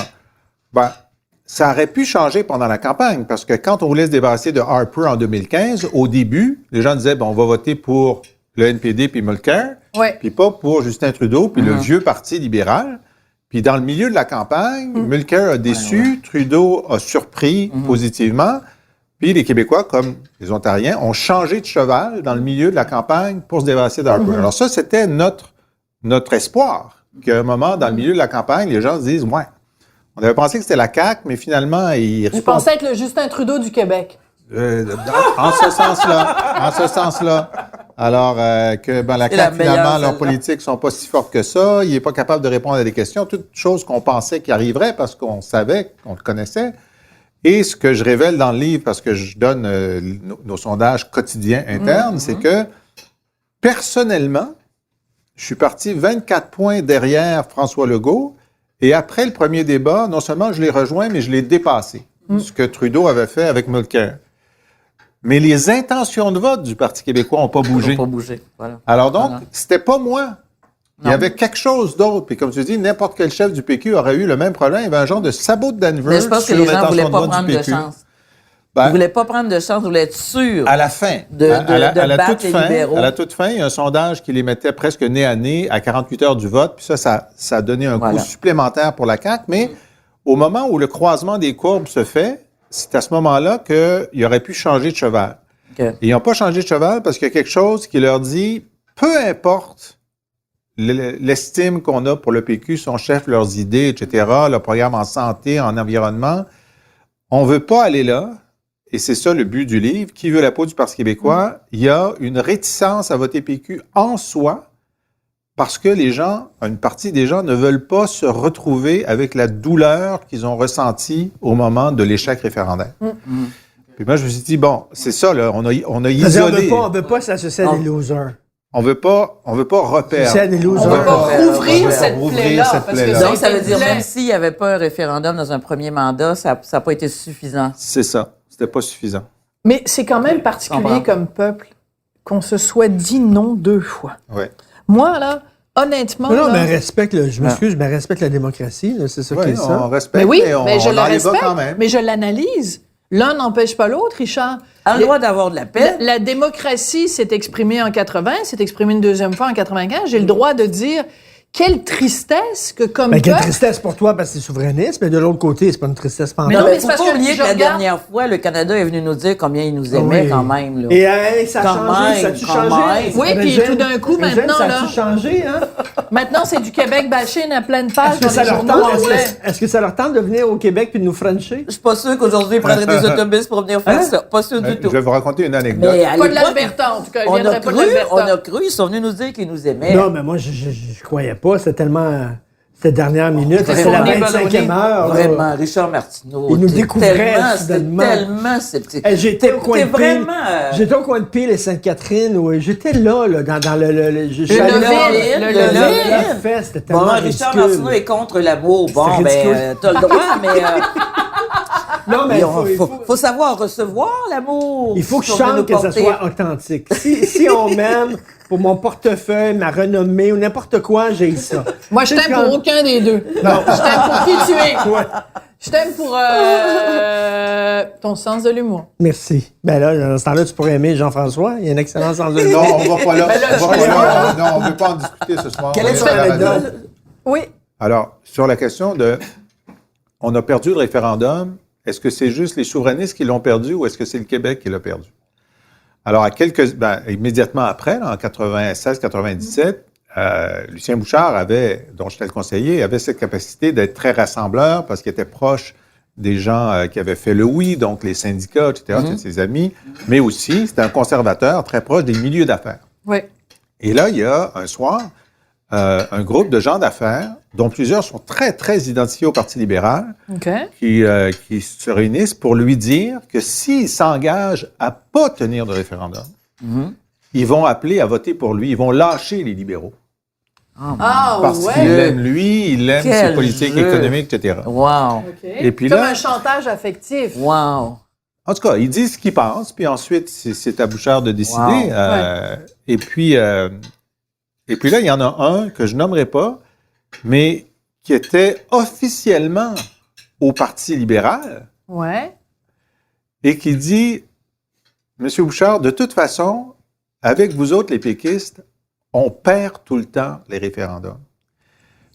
Ça aurait pu changer pendant la campagne, parce que quand on voulait se débarrasser de Harper en 2015, au début, les gens disaient, on va voter pour le NPD puis Mulcair, puis pas pour Justin Trudeau puis le vieux parti libéral. Puis dans le milieu de la campagne, Mulcair a déçu, Trudeau a surpris positivement, puis les Québécois, comme les Ontariens, ont changé de cheval dans le milieu de la campagne pour se débarrasser d'Harper. Alors ça, c'était notre espoir, qu'à un moment, dans le milieu de la campagne, les gens se disent, on avait pensé que c'était la CAQ, mais finalement, Je pensais être le Justin Trudeau du Québec. En ce sens-là. Alors que la CAQ, finalement, leurs politiques sont pas si fortes que ça. Il est pas capable de répondre à des questions. Toutes choses qu'on pensait qui arriveraient parce qu'on savait, qu'on le connaissait. Et ce que je révèle dans le livre, parce que je donne nos sondages quotidiens internes, c'est que, personnellement, je suis parti 24 points derrière François Legault. Et après le premier débat, non seulement je l'ai rejoint, mais je l'ai dépassé. Ce que Trudeau avait fait avec Mulcair. Mais les intentions de vote du Parti québécois n'ont pas bougé. Ils n'ont pas bougé, voilà. Alors donc, c'était pas moi. Il y avait quelque chose d'autre. Puis comme tu dis, n'importe quel chef du PQ aurait eu le même problème. Il y avait un genre de sabot de Denver. Mais je pense que les gens ne voulaient pas prendre de chance. Ils ne voulaient pas prendre de chance, ils voulaient être sûrs. À la fin, de battre les libéraux. À la toute fin, il y a un sondage qui les mettait presque nez à nez à 48 heures du vote. Puis ça a donné un coup supplémentaire pour la CAQ. Mais au moment où le croisement des courbes se fait, c'est à ce moment-là qu'il aurait pu changer de cheval. Okay. Et ils n'ont pas changé de cheval parce qu'il y a quelque chose qui leur dit, peu importe l'estime qu'on a pour le PQ, son chef, leurs idées, etc., le programme en santé, en environnement, on ne veut pas aller là. Et c'est ça le but du livre. Qui veut la peau du Parti québécois? Il y a une réticence à voter PQ en soi parce que une partie des gens ne veulent pas se retrouver avec la douleur qu'ils ont ressentie au moment de l'échec référendaire. Puis moi, je me suis dit, c'est ça, là, on a isolé. On ne veut pas s'associer à des losers. On veut pas reperdre. C'est des losers. On veut pas rouvrir cette plaie-là. Donc, ça veut dire, même s'il n'y avait pas un référendum dans un premier mandat, ça n'a pas été suffisant. C'est ça. C'était pas suffisant. Mais c'est quand même particulier comme peuple qu'on se soit dit non 2 fois. Ouais. Moi, là, honnêtement... Non, mais respecte, je m'excuse, mais respecte la démocratie, là, c'est ça qui est ça. On respecte, mais je le respecte, quand même. mais je l'analyse. L'un n'empêche pas l'autre, Richard. A le droit d'avoir de la paix. La démocratie s'est exprimée en 80, s'est exprimée une deuxième fois en 95. J'ai le droit de dire... Quelle tristesse que comme peuple... Quelle tristesse pour toi parce que c'est souverainiste, mais de l'autre côté, c'est pas une tristesse pour Mais non, mais faut pas oublier que la dernière fois, le Canada est venu nous dire combien il nous aimait quand même. Là. Et ça a changé, ça a-tu changé? Oui, puis tout d'un coup, maintenant, ça a-tu changé, hein? Maintenant, c'est du Québec bashing à pleine page dans les journaux. Est-ce que ça leur tente de venir au Québec puis de nous frencher? Je suis pas sûr qu'aujourd'hui, ils prendraient des autobus pour venir faire ça. Pas sûr du tout. Je vais vous raconter une anecdote. Pas de l'Alberta, en tout cas. On a cru, ils sont venus nous dire qu'ils nous aimaient. Non, mais moi, je croyais pas. C'était tellement... Cette dernière minute, c'est la 25e heure. Vraiment, Richard Martineau. Il nous découvrait soudainement. C'était tellement sceptique. J'étais au coin de Pile. J'étais au coin de Pile et Sainte-Catherine. J'étais là, dans le fest. C'était tellement ridicule. Richard Martineau est contre l'amour. Bon, t'as le droit, mais... Non, mais faut savoir recevoir l'amour. Il faut que je chante que ça soit authentique. Si on m'aime pour mon portefeuille, ma renommée ou n'importe quoi, j'ai ça. Moi, je t'aime pour aucun des deux. Non. Je t'aime pour qui tu es. Ouais. Je t'aime pour ton sens de l'humour. Merci. Ben là, dans ce temps-là, tu pourrais aimer Jean-François. Il a un excellent sens de l'humour. Non, on va pas là. Non, on ne veut pas en discuter ce soir. Quelle est son anecdote? Oui. Alors, sur la question de on a perdu le référendum, est-ce que c'est juste les souverainistes qui l'ont perdu ou est-ce que c'est le Québec qui l'a perdu? Alors, immédiatement après, là, en 96-97, Lucien Bouchard dont j'étais le conseiller, avait cette capacité d'être très rassembleur parce qu'il était proche des gens qui avaient fait le oui, donc les syndicats, etc., tous ses amis, mais aussi, c'était un conservateur très proche des milieux d'affaires. Oui. Et là, il y a un soir, un groupe de gens d'affaires, dont plusieurs sont très, très identifiés au Parti libéral, qui se réunissent pour lui dire que s'il s'engage à pas tenir de référendum, ils vont appeler à voter pour lui, ils vont lâcher les libéraux. Parce qu'il aime lui, il aime ses politiques économiques, etc. Wow. Okay. Et puis comme là, un chantage affectif. Wow. En tout cas, ils disent ce qu'ils pensent, puis ensuite, c'est à Bouchard de décider. Wow. Et puis là, il y en a un que je nommerai pas, mais qui était officiellement au Parti libéral. Ouais. Et qui dit, Monsieur Bouchard, de toute façon, avec vous autres, les péquistes, on perd tout le temps les référendums.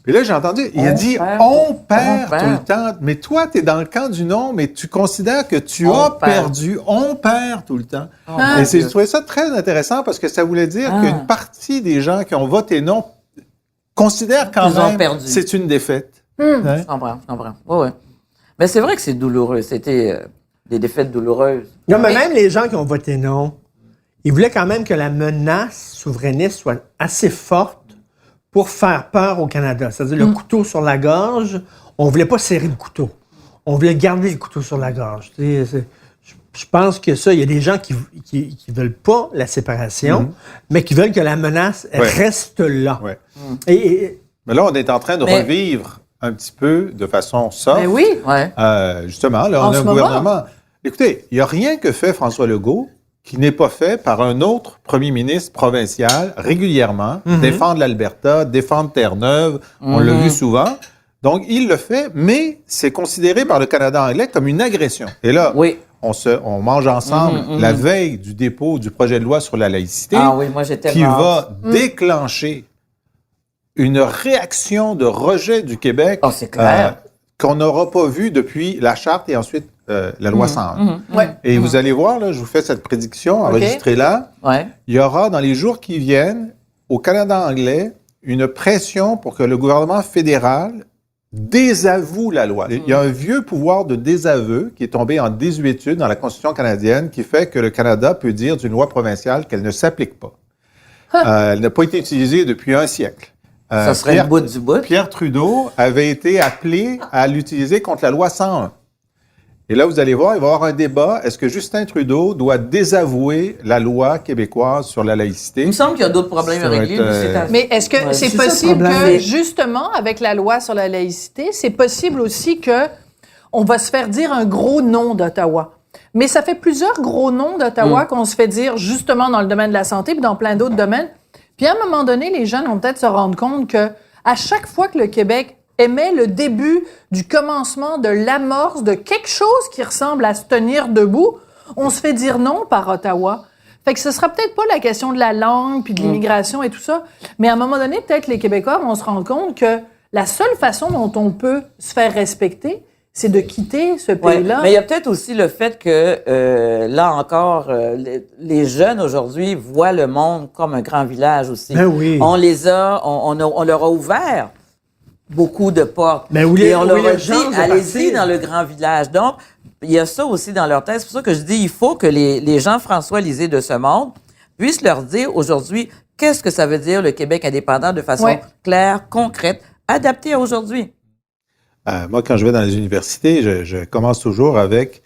Puis là, j'ai entendu, il a dit, on perd tout le temps. Mais toi, tu es dans le camp du non, mais tu considères que tu as perdu. On perd tout le temps. Et je trouvais ça très intéressant parce que ça voulait dire qu'une partie des gens qui ont voté non considèrent quand même que c'est une défaite. Ouais? Je comprends. Oui. Mais c'est vrai que c'est douloureux. C'était des défaites douloureuses. Non, mais même les gens qui ont voté non, ils voulaient quand même que la menace souverainiste soit assez forte pour faire peur au Canada. C'est-à-dire le couteau sur la gorge, on voulait pas serrer le couteau. On voulait garder le couteau sur la gorge. Je pense que ça, il y a des gens qui veulent pas la séparation, mais qui veulent que la menace reste là. Ouais. Mais là, on est en train de revivre un petit peu de façon soft. Ben oui. Justement, là, on a un gouvernement. Écoutez, il n'y a rien que fait François Legault qui n'est pas fait par un autre premier ministre provincial régulièrement, défendre l'Alberta, défendre Terre-Neuve, on l'a vu souvent. Donc, il le fait, mais c'est considéré par le Canada anglais comme une agression. Et là, on mange ensemble la veille du dépôt du projet de loi sur la laïcité, qui va déclencher une réaction de rejet du Québec qu'on n'aura pas vu depuis la Charte et ensuite la loi 101. Et vous allez voir, là, je vous fais cette prédiction, enregistrez-la. Il y aura dans les jours qui viennent, au Canada anglais, une pression pour que le gouvernement fédéral désavoue la loi. Il y a un vieux pouvoir de désaveu qui est tombé en désuétude dans la Constitution canadienne qui fait que le Canada peut dire d'une loi provinciale qu'elle ne s'applique pas. Elle n'a pas été utilisée depuis un siècle. Ça serait le bout du bout. Pierre Trudeau avait été appelé à l'utiliser contre la loi 101. Et là, vous allez voir, il va y avoir un débat. Est-ce que Justin Trudeau doit désavouer la loi québécoise sur la laïcité? Il me semble qu'il y a d'autres problèmes à régler. Mais est-ce que c'est possible que, justement, avec la loi sur la laïcité, c'est possible aussi que on va se faire dire un gros non d'Ottawa? Mais ça fait plusieurs gros noms d'Ottawa qu'on se fait dire, justement, dans le domaine de la santé puis dans plein d'autres domaines. Puis à un moment donné, les gens vont peut-être se rendre compte que à chaque fois que le Québec émet le début du commencement de l'amorce de quelque chose qui ressemble à se tenir debout, on se fait dire non par Ottawa. Fait que ce sera peut-être pas la question de la langue puis de l'immigration et tout ça, mais à un moment donné, peut-être les Québécois vont se rendre compte que la seule façon dont on peut se faire respecter, c'est de quitter ce pays-là. Mais il y a peut-être aussi le fait que, là encore, les jeunes aujourd'hui voient le monde comme un grand village aussi. Ben oui. On leur a ouvert beaucoup de portes. Mais et on leur a dit, allez-y dans le grand village. Donc, il y a ça aussi dans leur tête. C'est pour ça que je dis, il faut que les Jean-François Lisée de ce monde puissent leur dire aujourd'hui, qu'est-ce que ça veut dire le Québec indépendant de façon claire, concrète, adaptée à aujourd'hui. Moi, quand je vais dans les universités, je commence toujours avec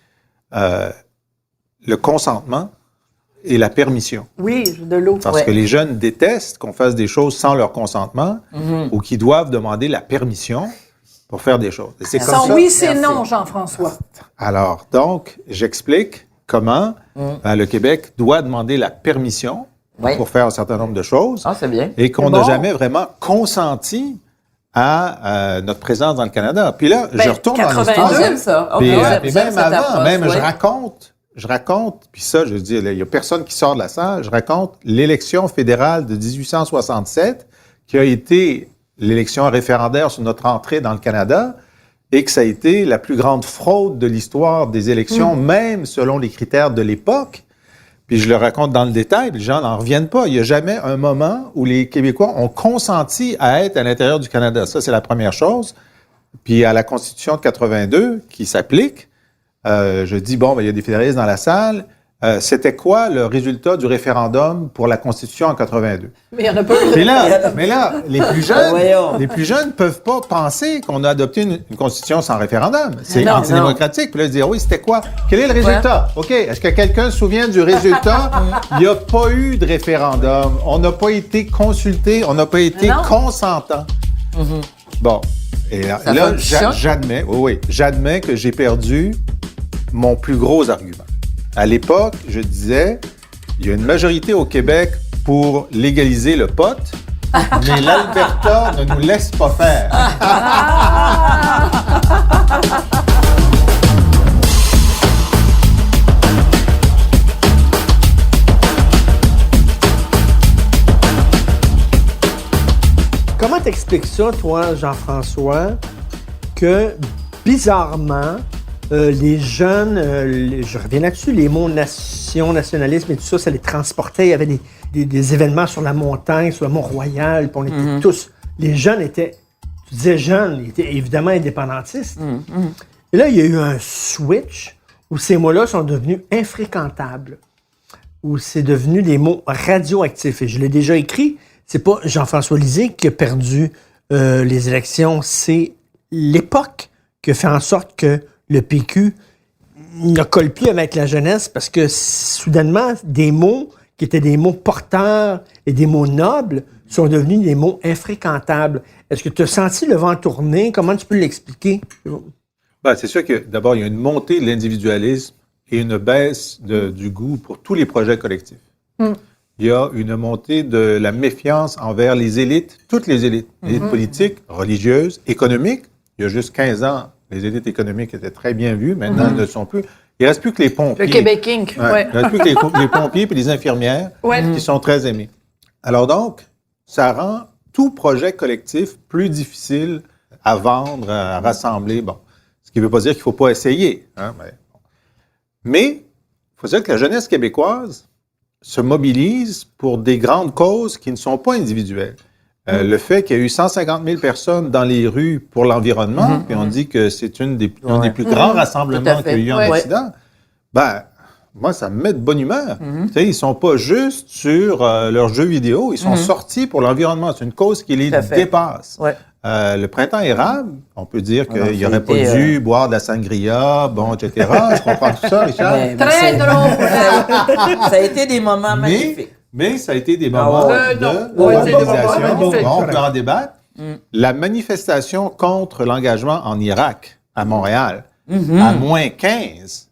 le consentement et la permission. Oui, de l'eau. Parce que les jeunes détestent qu'on fasse des choses sans leur consentement ou qu'ils doivent demander la permission pour faire des choses. Et c'est comme ça. Oui, c'est non, Jean-François. Alors, donc, j'explique comment le Québec doit demander la permission pour faire un certain nombre de choses. Ah, c'est bien. Et qu'on n'a jamais vraiment consenti à notre présence dans le Canada. Puis là, je retourne dans l'histoire. 82, ça. Puis même avant, je raconte, puis ça, je dis, il y a personne qui sort de la salle, je raconte l'élection fédérale de 1867, qui a été l'élection référendaire sur notre entrée dans le Canada, et que ça a été la plus grande fraude de l'histoire des élections, même selon les critères de l'époque. Puis je le raconte dans le détail, puis les gens n'en reviennent pas. Il n'y a jamais un moment où les Québécois ont consenti à être à l'intérieur du Canada. Ça, c'est la première chose. Puis à la Constitution de 82, qui s'applique, je dis, bon, ben, il y a des fédéralistes dans la salle. C'était quoi le résultat du référendum pour la Constitution en 82? Mais il n'y en a pas eu. Mais là, les plus jeunes ne peuvent pas penser qu'on a adopté une Constitution sans référendum. C'est antidémocratique. Puis là, dire, oui, c'était quoi? Quel est le résultat? OK. Est-ce que quelqu'un se souvient du résultat? Il n'y a pas eu de référendum. On n'a pas été consulté. On n'a pas été consentant. Bon. Et là j'admets que j'ai perdu mon plus gros argument. À l'époque, je disais, il y a une majorité au Québec pour légaliser le pot, mais l'Alberta ne nous laisse pas faire. Comment t'expliques ça, toi, Jean-François, que, bizarrement, les jeunes, je reviens là-dessus, les mots nation, nationalisme et tout ça, ça les transportait. Il y avait des événements sur la montagne, sur le Mont-Royal, puis on était tous... Les jeunes étaient... Tu disais jeunes, ils étaient évidemment indépendantistes. Et là, il y a eu un switch où ces mots-là sont devenus infréquentables, où c'est devenu des mots radioactifs. Et je l'ai déjà écrit, c'est pas Jean-François Lisée qui a perdu les élections, c'est l'époque qui a fait en sorte que le PQ ne colle plus avec la jeunesse parce que soudainement, des mots qui étaient des mots porteurs et des mots nobles sont devenus des mots infréquentables. Est-ce que tu as senti le vent tourner? Comment tu peux l'expliquer? Ben, c'est sûr que d'abord, il y a une montée de l'individualisme et une baisse du goût pour tous les projets collectifs. Il y a une montée de la méfiance envers les élites, toutes les élites politiques, religieuses, économiques. Il y a juste 15 ans, les élites économiques étaient très bien vues. Maintenant, elles ne le sont plus. Il ne reste plus que les pompiers. Le Québec Inc. Il ne reste plus que les pompiers et les infirmières qui sont très aimés. Alors donc, ça rend tout projet collectif plus difficile à vendre, à rassembler. Bon, ce qui ne veut pas dire qu'il ne faut pas essayer. Hein, mais il faut dire que la jeunesse québécoise se mobilise pour des grandes causes qui ne sont pas individuelles. Le fait qu'il y a eu 150 000 personnes dans les rues pour l'environnement, puis on dit que c'est un des plus grands rassemblements qu'il y a eu en Occident, ben, moi, ça me met de bonne humeur. Tu sais, ils ne sont pas juste sur leurs jeux vidéo, ils sont sortis pour l'environnement. C'est une cause qui les dépasse. Le printemps érable, on peut dire qu'il n'aurait pas dû boire de la sangria, bon, etc. Je comprends tout ça, Richard. Très drôle! Ça a été des moments magnifiques. Mais ça a été des moments de mobilisation. On peut en débattre. La manifestation contre l'engagement en Irak, à Montréal, à moins 15.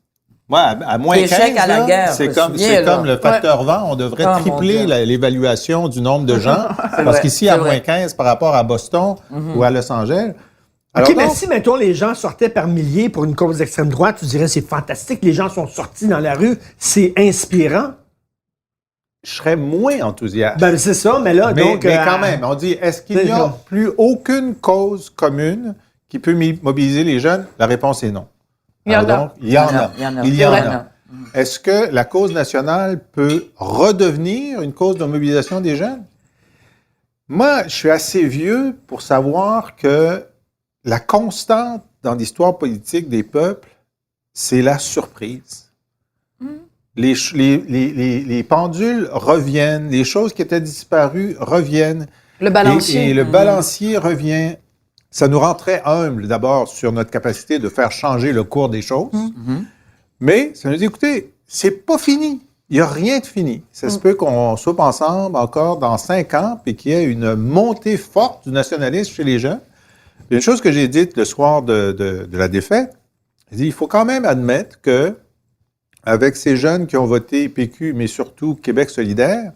Ouais, à moins 15, à la guerre, c'est comme le facteur vent. On devrait tripler l'évaluation du nombre de gens. Parce qu'ici, à moins 15 par rapport à Boston ou à Los Angeles. Alors OK, mais si, mettons, les gens sortaient par milliers pour une cause d'extrême droite, tu dirais c'est fantastique. Les gens sont sortis dans la rue. C'est inspirant. Je serais moins enthousiaste. Ben, c'est ça, mais là, mais quand même, on dit, est-ce qu'il n'y a plus aucune cause commune qui peut mobiliser les jeunes? La réponse est non. Il y en a. Il y en a. Est-ce que la cause nationale peut redevenir une cause de mobilisation des jeunes? Moi, je suis assez vieux pour savoir que la constante dans l'histoire politique des peuples, c'est la surprise. Les pendules reviennent, les choses qui étaient disparues reviennent. Le balancier. Et le balancier revient. Ça nous rend très humbles, d'abord, sur notre capacité de faire changer le cours des choses. Mais ça nous dit, écoutez, c'est pas fini. Il n'y a rien de fini. Ça se peut qu'on soupe ensemble encore dans 5 ans puis qu'il y ait une montée forte du nationalisme chez les jeunes. Une chose que j'ai dite le soir de la défaite, j'ai dit, il faut quand même admettre que avec ces jeunes qui ont voté PQ, mais surtout Québec solidaire,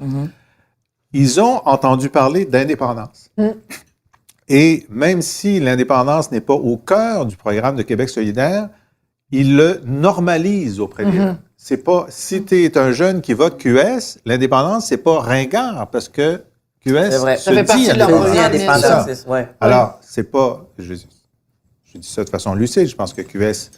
ils ont entendu parler d'indépendance. Et même si l'indépendance n'est pas au cœur du programme de Québec solidaire, il le normalise auprès des jeunes. C'est pas, si tu es un jeune qui vote QS, l'indépendance, c'est pas ringard parce que QS ça fait partie de leur programme, bien sûr. Ouais. Alors, c'est pas, je dis ça de façon lucide, je pense que QS,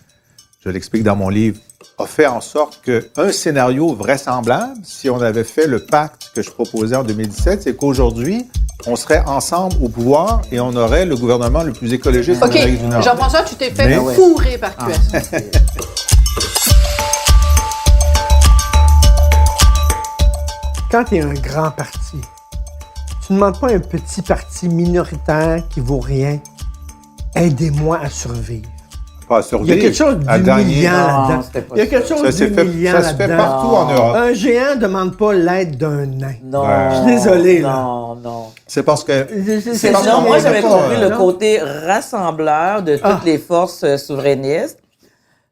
je l'explique dans mon livre, a fait en sorte qu'un scénario vraisemblable, si on avait fait le pacte que je proposais en 2017, c'est qu'aujourd'hui, on serait ensemble au pouvoir et on aurait le gouvernement le plus écologiste de l'Amérique du Nord. Jean-François, tu t'es fait fourrer par QS. Quand tu es un grand parti, tu ne demandes pas un petit parti minoritaire qui vaut rien. Aidez-moi à survivre. Pas à survivre, il y a quelque chose d'humiliant là-dedans. Il y a quelque chose d'humiliant là-dedans. Ça se fait partout en Europe. Un géant ne demande pas l'aide d'un nain. Non. Je suis désolé. Non. C'est parce que... Non, moi, j'avais compris le côté rassembleur de toutes les forces souverainistes.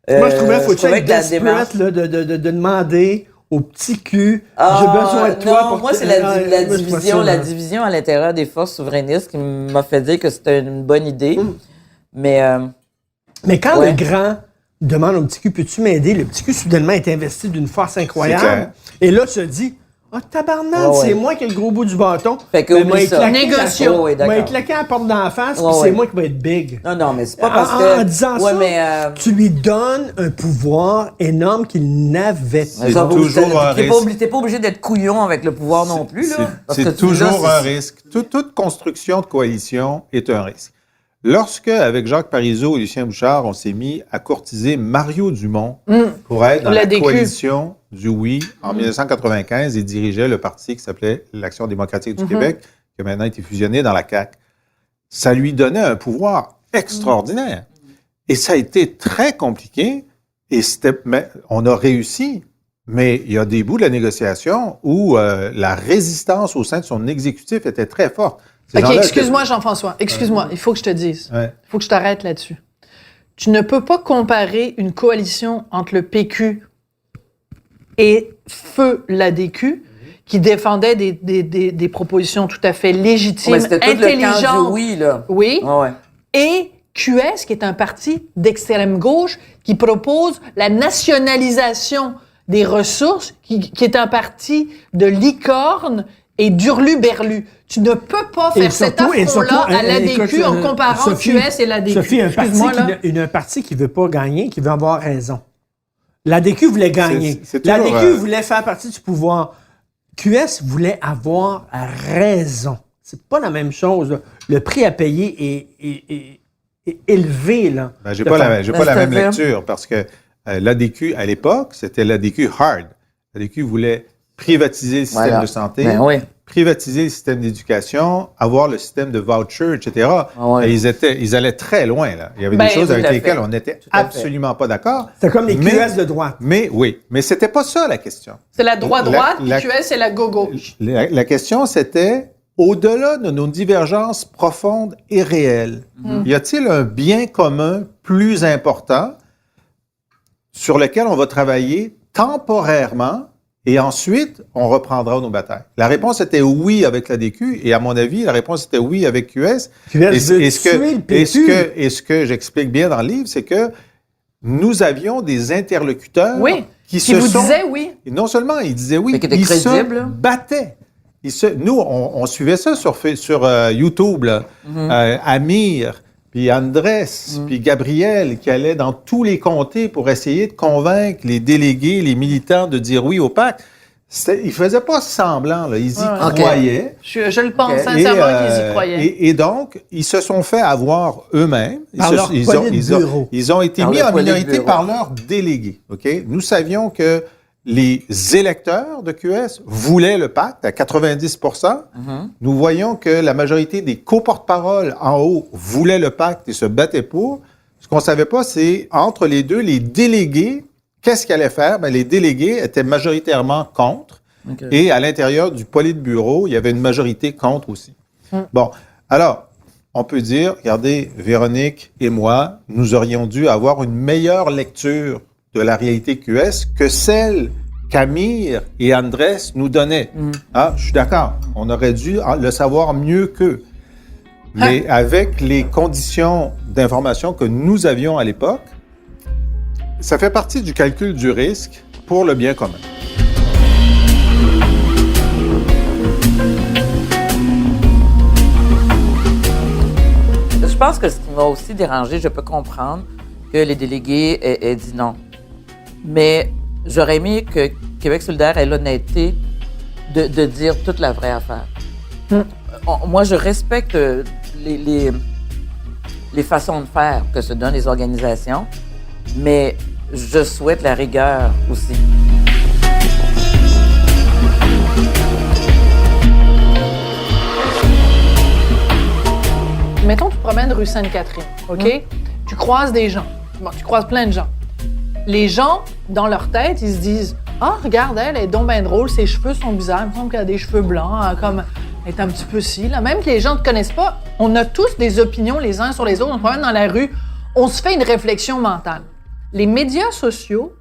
Moi, je trouvais qu'il faut être desperate de demander au petit cul, j'ai besoin de toi. Non, moi, c'est la division à l'intérieur des forces souverainistes qui m'a fait dire que c'était une bonne idée. Mais quand le grand demande au petit cul, peux-tu m'aider? Le petit cul, soudainement, est investi d'une force incroyable. Et là, se dit, tabarnak, c'est moi qui ai le gros bout du bâton. Fait que négocio. m'a claqué la porte d'en face, puis c'est moi qui vais être big. Non, mais c'est pas parce que... En disant ça, tu lui donnes un pouvoir énorme qu'il n'avait pas. C'est toujours un risque. T'es pas obligé d'être couillon avec le pouvoir non plus, là. C'est toujours un risque. Toute construction de coalition est un risque. Lorsque, avec Jacques Parizeau et Lucien Bouchard, on s'est mis à courtiser Mario Dumont pour être dans la coalition du oui en 1995, il dirigeait le parti qui s'appelait l'Action démocratique du Québec, qui a maintenant été fusionné dans la CAQ. Ça lui donnait un pouvoir extraordinaire. Et ça a été très compliqué. Et on a réussi. Mais il y a des bouts de la négociation où la résistance au sein de son exécutif était très forte. OK, excuse-moi, Jean-François. Excuse-moi, il faut que je te dise. Il faut que je t'arrête là-dessus. Tu ne peux pas comparer une coalition entre le PQ et Feu l'ADQ, qui défendait des propositions tout à fait légitimes, intelligentes. Oui, là. Oui. Et QS, qui est un parti d'extrême gauche, qui propose la nationalisation des ressources, qui est un parti de licorne et d'hurlu-berlu. Tu ne peux pas faire cet affront-là à l'ADQ en comparant QS et l'ADQ. Sophie, un parti qui ne veut pas gagner, qui veut avoir raison. L'ADQ voulait gagner. L'ADQ voulait faire partie du pouvoir. QS voulait avoir raison. C'est pas la même chose, là. Le prix à payer est élevé, là. J'ai pas la même lecture, parce que l'ADQ, à l'époque, c'était l'ADQ hard. L'ADQ voulait privatiser le système de santé, privatiser le système d'éducation, avoir le système de voucher, etc. Et ils allaient très loin, là. Il y avait des choses avec lesquelles on n'était absolument pas d'accord. C'est comme les QS de droite. Mais c'était pas ça la question. C'est la droite-droite, puis QS, c'est la gauche. La question, c'était, au-delà de nos divergences profondes et réelles, y a-t-il un bien commun plus important sur lequel on va travailler temporairement et ensuite, on reprendra nos batailles? La réponse était oui avec l'ADQ, et à mon avis, la réponse était oui avec QS. Et ce que j'explique bien dans le livre, c'est que nous avions des interlocuteurs qui disaient oui. Et non seulement ils disaient oui, ils se battaient. Nous, on suivait ça sur YouTube, là. Amir, puis Andrés, puis Gabriel, qui allaient dans tous les comtés pour essayer de convaincre les délégués, les militants de dire oui au pacte. Ils ne faisaient pas semblant, là. Ils y croyaient. Je le pense sincèrement qu'ils y croyaient. Et donc, ils se sont fait avoir eux-mêmes. Ils ont été mis en minorité par leurs délégués. Okay? Nous savions que les électeurs de QS voulaient le pacte à 90%. Nous voyons que la majorité des co-porte-paroles en haut voulaient le pacte et se battaient pour. Ce qu'on ne savait pas, c'est entre les deux, les délégués, qu'est-ce qu'ils allaient faire? Les délégués étaient majoritairement contre. Et à l'intérieur du politburo, il y avait une majorité contre aussi. Bon, alors, on peut dire, regardez, Véronique et moi, nous aurions dû avoir une meilleure lecture de la réalité QS que celle qu'Amir et Andrés nous donnaient. Je suis d'accord. On aurait dû le savoir mieux qu'eux. Mais avec les conditions d'information que nous avions à l'époque, ça fait partie du calcul du risque pour le bien commun. Je pense que ce qui m'a aussi dérangé, je peux comprendre que les délégués aient dit non. Mais j'aurais aimé que Québec solidaire ait l'honnêteté de dire toute la vraie affaire. Moi, je respecte les façons de faire que se donnent les organisations, mais je souhaite la rigueur aussi. Mettons, tu te promènes rue Sainte-Catherine, OK? Tu croises des gens. Bon, tu croises plein de gens. Les gens, dans leur tête, ils se disent « Ah, regarde, elle est donc bien drôle, ses cheveux sont bizarres, il me semble qu'elle a des cheveux blancs, comme elle est un petit peu si. » Même que les gens ne te connaissent pas, on a tous des opinions les uns sur les autres. On se promène dans la rue, on se fait une réflexion mentale. Les médias sociaux,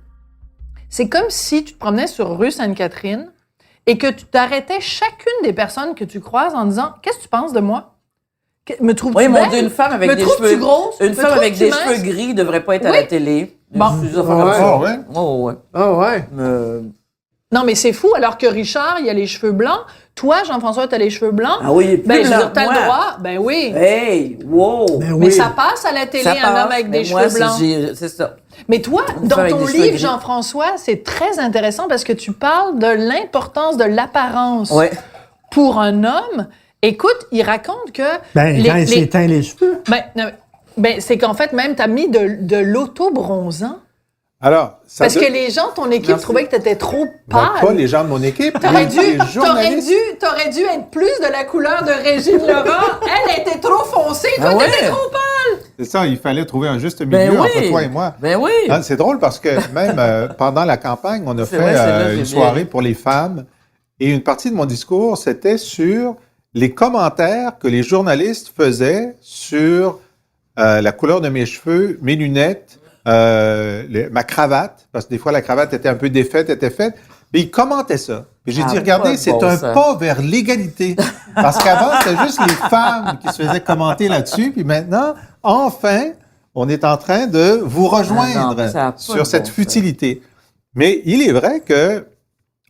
c'est comme si tu te promenais sur rue Sainte-Catherine et que tu t'arrêtais chacune des personnes que tu croises en disant « Qu'est-ce que tu penses de moi? » Me trouves-tu belle? Mon Dieu, une femme avec des cheveux grosse? Une femme avec des cheveux gris devrait pas être à la télé. Bon. Non, mais c'est fou, alors que Richard, il a les cheveux blancs. Toi, Jean-François, t'as les cheveux blancs. Ah oui, ben, je veux dire, t'as le droit. Ben oui. Hey, wow. Ben oui. Mais ça passe à la télé, un homme avec des cheveux blancs. C'est ça. Mais toi, dans ton livre, Jean-François, c'est très intéressant parce que tu parles de l'importance de l'apparence pour un homme. Écoute, il raconte que... quand il s'est teint les cheveux. C'est qu'en fait, même, t'as mis de l'auto-bronzant. Alors, parce que les gens de ton équipe trouvaient que t'étais trop pâle. Pas les gens de mon équipe. T'aurais dû être plus de la couleur de Régine Laurent. Elle était trop foncée, toi, t'étais trop pâle. C'est ça, il fallait trouver un juste milieu entre toi et moi. Ben oui. C'est drôle parce que même pendant la campagne, on a fait une soirée pour les femmes et une partie de mon discours, c'était sur les commentaires que les journalistes faisaient sur la couleur de mes cheveux, mes lunettes, ma cravate, parce que des fois la cravate était un peu défaite, était faite, mais ils commentaient ça. Et j'ai dit, regardez, c'est un pas vers l'égalité. Parce qu'avant, c'était juste les femmes qui se faisaient commenter là-dessus, puis maintenant, enfin, on est en train de vous rejoindre sur cette futilité. Mais il est vrai que,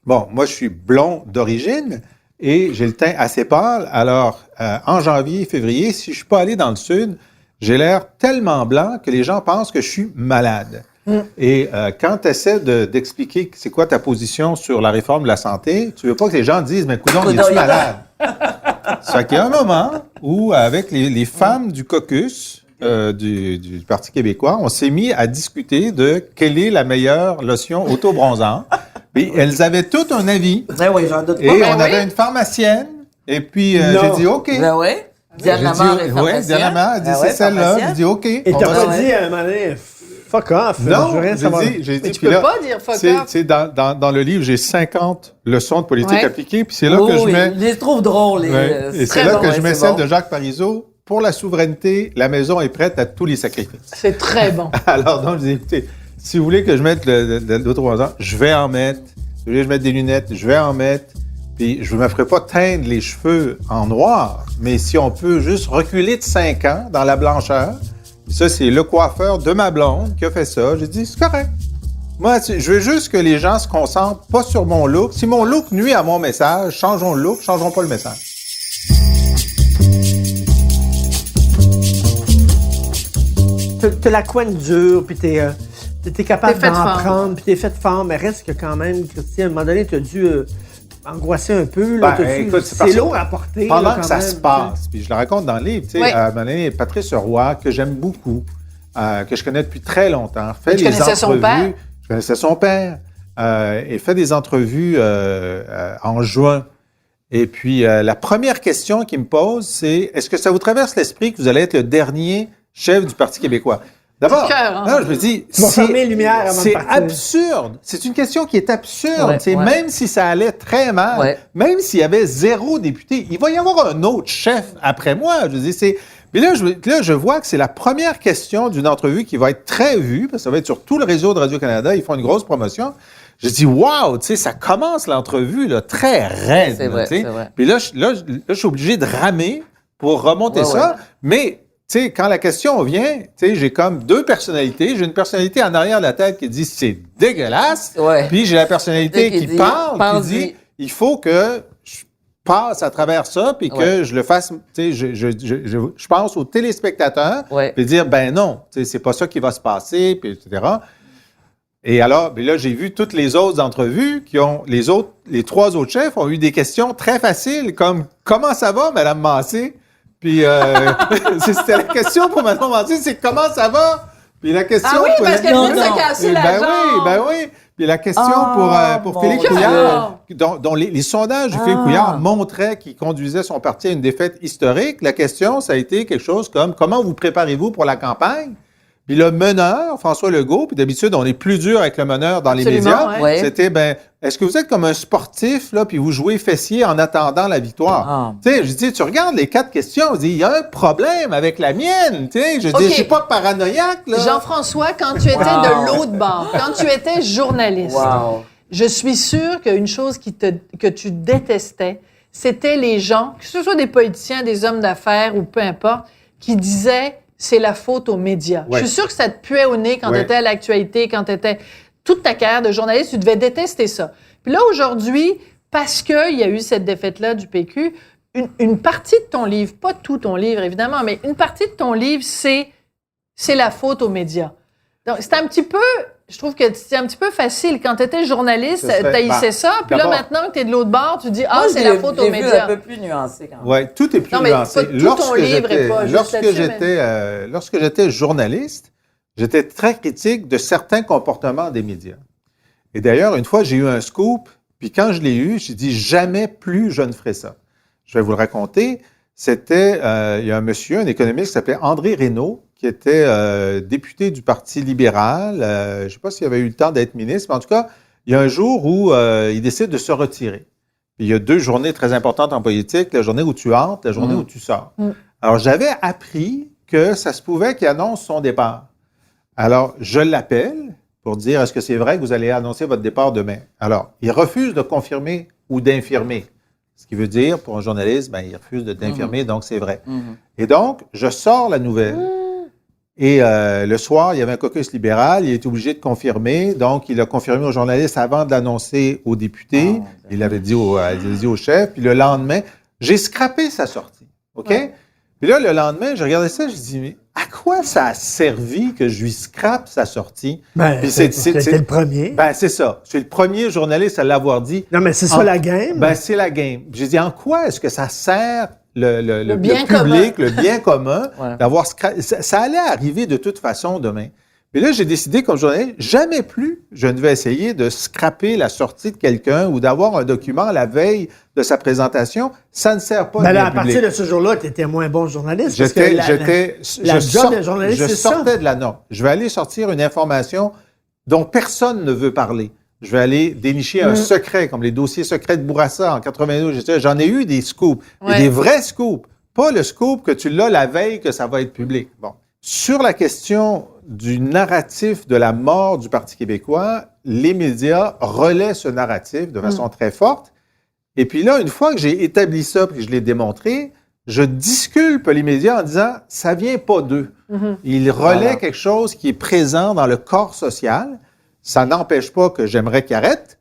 bon, moi je suis blond d'origine, et j'ai le teint assez pâle. Alors, en janvier, février, si je suis pas allé dans le sud, j'ai l'air tellement blanc que les gens pensent que je suis malade. Et quand tu essaies d'expliquer c'est quoi ta position sur la réforme de la santé, tu veux pas que les gens disent « Mais coudonc, es-tu malade? » Ça fait qu'il y a un moment où, avec les femmes du caucus du Parti québécois, on s'est mis à discuter de quelle est la meilleure lotion auto-bronzante. Puis elles avaient tout un avis. Oui, j'en doute pas. Et on avait une pharmacienne. Et puis, j'ai dit, OK. Diane Lamar est pharmacienne. Diane Lamar a dit, c'est celle-là. J'ai dit, OK. Et t'as pas dit à un moment donné, fuck off. Non, j'ai dit. Tu peux pas dire fuck off. Dans le livre, j'ai 50 leçons de politique appliquée. Puis c'est là que je mets... Je les trouve drôles. Et c'est là que je mets celle de Jacques Parizeau. Pour la souveraineté, la maison est prête à tous les sacrifices. C'est très bon. Alors, donc, je dis, écoutez, si vous voulez que je mette l'auto-bronzant, je vais en mettre. Si vous voulez que je mette des lunettes, je vais en mettre. Puis je ne me ferai pas teindre les cheveux en noir, mais si on peut juste reculer de 5 ans dans la blancheur, ça, c'est le coiffeur de ma blonde qui a fait ça. J'ai dit, c'est correct. Moi, je veux juste que les gens se concentrent pas sur mon look. Si mon look nuit à mon message, changeons le look, changeons pas le message. T'as la couenne dure, puis t'es capable d'en prendre, puis t'es fait femme, mais reste que quand même, Christian, à un moment donné, t'as dû angoisser un peu. Là, écoute, c'est lourd à porter. Pendant là, que ça se passe, puis je le raconte dans le livre, tu sais, à un moment donné, Patrice Roy, que j'aime beaucoup, que je connais depuis très longtemps, fait des entrevues. Son père? Je connaissais son père. Et fait des entrevues en juin. Et puis, la première question qu'il me pose, c'est, est-ce que ça vous traverse l'esprit que vous allez être le dernier chef du Parti québécois? D'abord, je me dis, c'est absurde. C'est une question qui est absurde. Même si ça allait très mal, même s'il y avait 0 député, il va y avoir un autre chef après moi. Je dis, mais là, je vois que c'est la première question d'une entrevue qui va être très vue, parce que ça va être sur tout le réseau de Radio-Canada. Ils font une grosse promotion. Je dis, wow, tu sais, ça commence l'entrevue là, très raide. C'est vrai. Puis là, je suis obligé de ramer pour remonter ça. Mais, tu sais, quand la question vient, tu sais, j'ai comme deux personnalités. J'ai une personnalité en arrière de la tête qui dit c'est dégueulasse. Ouais. Puis j'ai la personnalité qui parle, qui dit il faut que je passe à travers ça, puis que je le fasse, tu sais, je pense aux téléspectateurs, puis dire ben non, tu sais, c'est pas ça qui va se passer, puis etc. Et alors, ben là, j'ai vu toutes les autres entrevues qui ont, les trois autres chefs ont eu des questions très faciles, comme comment ça va, Mme Massé? Puis c'était la question pour Mme Massé, c'est comment ça va? Puis la question pour parce qu'elle veut se casser la jambe. Ben oui. Puis la question pour Philippe Couillard, dont les sondages de Philippe Couillard montraient qu'il conduisait son parti à une défaite historique. La question, ça a été quelque chose comme comment vous préparez-vous pour la campagne? Puis le meneur, François Legault, puis d'habitude, on est plus dur avec le meneur dans les médias. Ouais. C'était, est-ce que vous êtes comme un sportif, là, puis vous jouez fessier en attendant la victoire? Tu sais, je dis, tu regardes les 4 questions, je dis, il y a un problème avec la mienne, tu sais. Je dis, je suis pas paranoïaque, là. Jean-François, quand tu étais de l'autre bord, quand tu étais journaliste, je suis sûre qu'une chose que tu détestais, c'était les gens, que ce soit des politiciens, des hommes d'affaires ou peu importe, qui disaient, c'est la faute aux médias. Ouais. Je suis sûre que ça te puait au nez quand tu étais à l'actualité, quand tu étais toute ta carrière de journaliste, tu devais détester ça. Puis là, aujourd'hui, parce qu'il y a eu cette défaite-là du PQ, une partie de ton livre, pas tout ton livre évidemment, mais une partie de ton livre, c'est la faute aux médias. Donc, c'est un petit peu... Je trouve que c'est un petit peu facile. Quand tu étais journaliste, t'haïssais ça. Puis là, maintenant que tu es de l'autre bord, tu dis « Ah, c'est la faute aux médias. » C'est un peu plus nuancé quand même. Oui, tout est plus nuancé. Lorsque j'étais journaliste, j'étais très critique de certains comportements des médias. Et d'ailleurs, une fois, j'ai eu un scoop, puis quand je l'ai eu, j'ai dit « Jamais plus je ne ferai ça. » Je vais vous le raconter. C'était, il y a un monsieur, un économiste qui s'appelait André Reynaud, qui était député du Parti libéral. Je ne sais pas s'il avait eu le temps d'être ministre, mais en tout cas, il y a un jour où il décide de se retirer. Puis, il y a 2 journées très importantes en politique, la journée où tu entres, la journée où tu sors. Alors, j'avais appris que ça se pouvait qu'il annonce son départ. Alors, je l'appelle pour dire, est-ce que c'est vrai que vous allez annoncer votre départ demain? Alors, il refuse de confirmer ou d'infirmer. Ce qui veut dire, pour un journaliste, il refuse d'infirmer, donc c'est vrai. Et donc, je sors la nouvelle. Et le soir, il y avait un caucus libéral, il était obligé de confirmer, donc il a confirmé aux journalistes avant de l'annoncer aux députés, il l'avait dit au chef, puis le lendemain, j'ai scrappé sa sortie, OK? Puis là, le lendemain, j'ai regardé ça, je dis, mais à quoi ça a servi que je lui scrappe sa sortie? C'était le premier. C'est ça. Je suis le premier journaliste à l'avoir dit. Non, mais c'est ça la game. C'est la game. J'ai dit, en quoi est-ce que ça sert le bien public, le bien commun, d'avoir ça allait arriver de toute façon demain. Mais là, j'ai décidé comme journaliste, jamais plus je ne vais essayer de scraper la sortie de quelqu'un ou d'avoir un document la veille de sa présentation. Ça ne sert pas de bien public. À partir de ce jour-là, tu étais moins bon journaliste. Je sortais de la norme. Je vais aller sortir une information dont personne ne veut parler. Je vais aller dénicher un secret, comme les dossiers secrets de Bourassa en 92. J'en ai eu des scoops, des vrais scoops. Pas le scoop que tu l'as la veille que ça va être public. Bon. Sur la question du narratif de la mort du Parti québécois, les médias relaient ce narratif de façon très forte. Et puis là, une fois que j'ai établi ça et que je l'ai démontré, je disculpe les médias en disant « ça vient pas d'eux ». Ils relaient quelque chose qui est présent dans le corps social. Ça n'empêche pas que j'aimerais qu'ils arrêtent,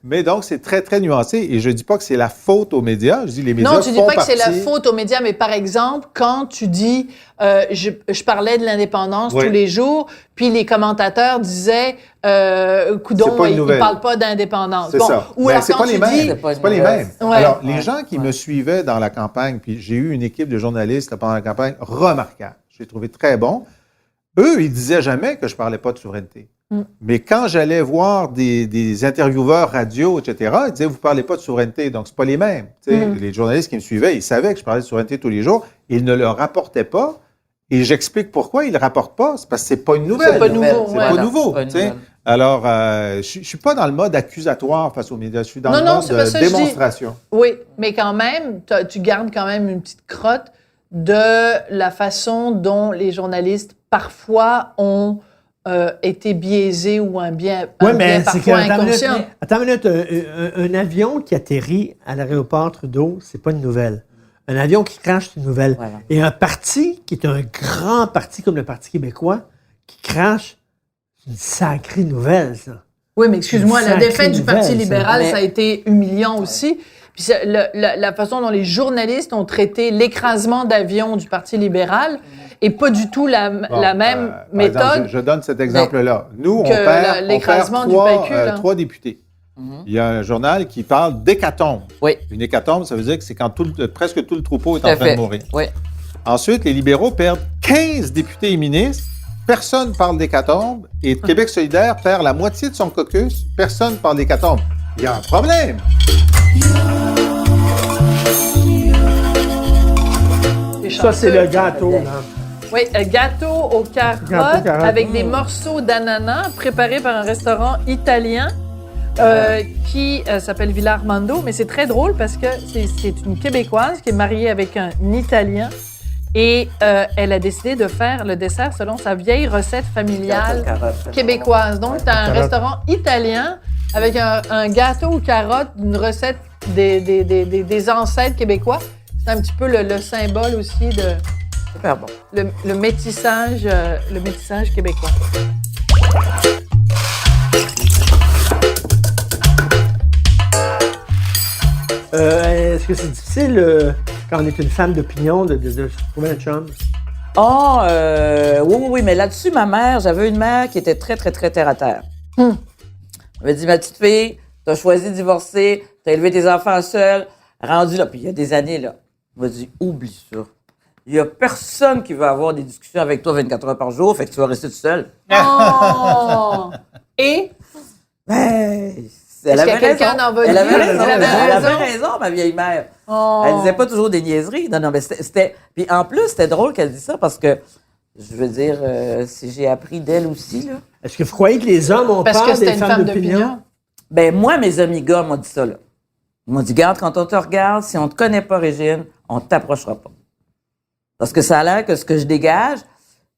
mais donc c'est très, très nuancé. Et je ne dis pas que c'est la faute aux médias, je dis les médias font partie... Non, tu dis pas que c'est la faute aux médias, mais par exemple, quand tu dis je parlais de l'indépendance tous les jours, puis les commentateurs disaient coudon, ils ne parlent pas d'indépendance. C'est ça. Ou alors quand tu dis... C'est pas les mêmes. Alors, les gens qui me suivaient dans la campagne, puis j'ai eu une équipe de journalistes pendant la campagne remarquable, je l'ai trouvé très bon, eux, ils disaient jamais que je parlais pas de souveraineté. Mais quand j'allais voir des intervieweurs radio, etc., ils disaient, vous parlez pas de souveraineté, donc c'est pas les mêmes. Les journalistes qui me suivaient, ils savaient que je parlais de souveraineté tous les jours, ils ne le rapportaient pas, et j'explique pourquoi ils le rapportent pas, c'est parce que c'est pas une nouvelle. C'est pas nouveau. C'est pas nouveau. Alors, je suis pas dans le mode accusatoire face aux médias, je suis dans le mode de démonstration. Oui, mais quand même, tu gardes quand même une petite crotte de la façon dont les journalistes parfois ont été biaisés ou bien parfois inconscients. Attends une minute, un avion qui atterrit à l'aéroport Trudeau, c'est pas une nouvelle. Un avion qui crache, c'est une nouvelle. Voilà. Et un parti qui est un grand parti comme le Parti québécois, qui crache, c'est une sacrée nouvelle, ça. Oui, mais excuse-moi, la défaite du Parti nouvelle, libéral, ça. ça a été humiliant aussi. Puis la façon dont les journalistes ont traité l'écrasement d'avions du Parti libéral est pas du tout la même méthode. Par exemple, je donne cet exemple-là. Nous, on que perd l'écrasement du 3, PQ, là. 3 députés. Il y a un journal qui parle d'hécatombe. Oui. Une hécatombe, ça veut dire que c'est quand presque tout le troupeau est Tout à en train de fait. mourir. Oui. Ensuite, les libéraux perdent 15 députés et ministres. Personne parle d'hécatombe. Et Québec solidaire perd la moitié de son caucus. Personne parle d'hécatombe. Il y a un problème. Ça, c'est le gâteau, là. Oui, gâteau aux carottes Gâteau carottes. avec des morceaux d'ananas préparés par un restaurant italien qui s'appelle Villa Armando. Mais c'est très drôle parce que c'est une Québécoise qui est mariée avec un Italien et elle a décidé de faire le dessert selon sa vieille recette familiale québécoise. Donc, tu as un Carottes. restaurant italien avec un gâteau aux carottes, une recette des ancêtres québécois. C'est un petit peu le symbole aussi de Super bon. le métissage québécois. Est-ce que c'est difficile, quand on est une femme d'opinion, de se trouver un chum? Oui, mais là-dessus, j'avais une mère qui était très, très, très terre-à-terre. Elle m'a dit, ma petite fille, t'as choisi de divorcer, t'as élevé tes enfants seule, rendu là. Puis il y a des années, là, elle m'a dit, oublie ça. Il y a personne qui veut avoir des discussions avec toi 24 heures par jour, fait que tu vas rester tout seul. Oh! Et Ben, qu'il y a quelqu'un dans votre Elle avait vie? raison. Elle avait Elle avait raison. raison, ma vieille mère. Oh. Elle disait pas toujours des niaiseries. Non, mais c'était... Puis en plus, c'était drôle qu'elle dise ça parce que, je veux dire, si j'ai appris d'elle aussi, là. Est-ce que vous croyez que les hommes ont Parce peur que c'était des une femmes femme d'opinion? d'opinion. Ben, moi, mes amis gars m'ont dit ça, là. Ils m'ont dit, garde, quand on te regarde, si on te connaît pas, Régine, on t'approchera pas. Parce que ça a l'air que ce que je dégage,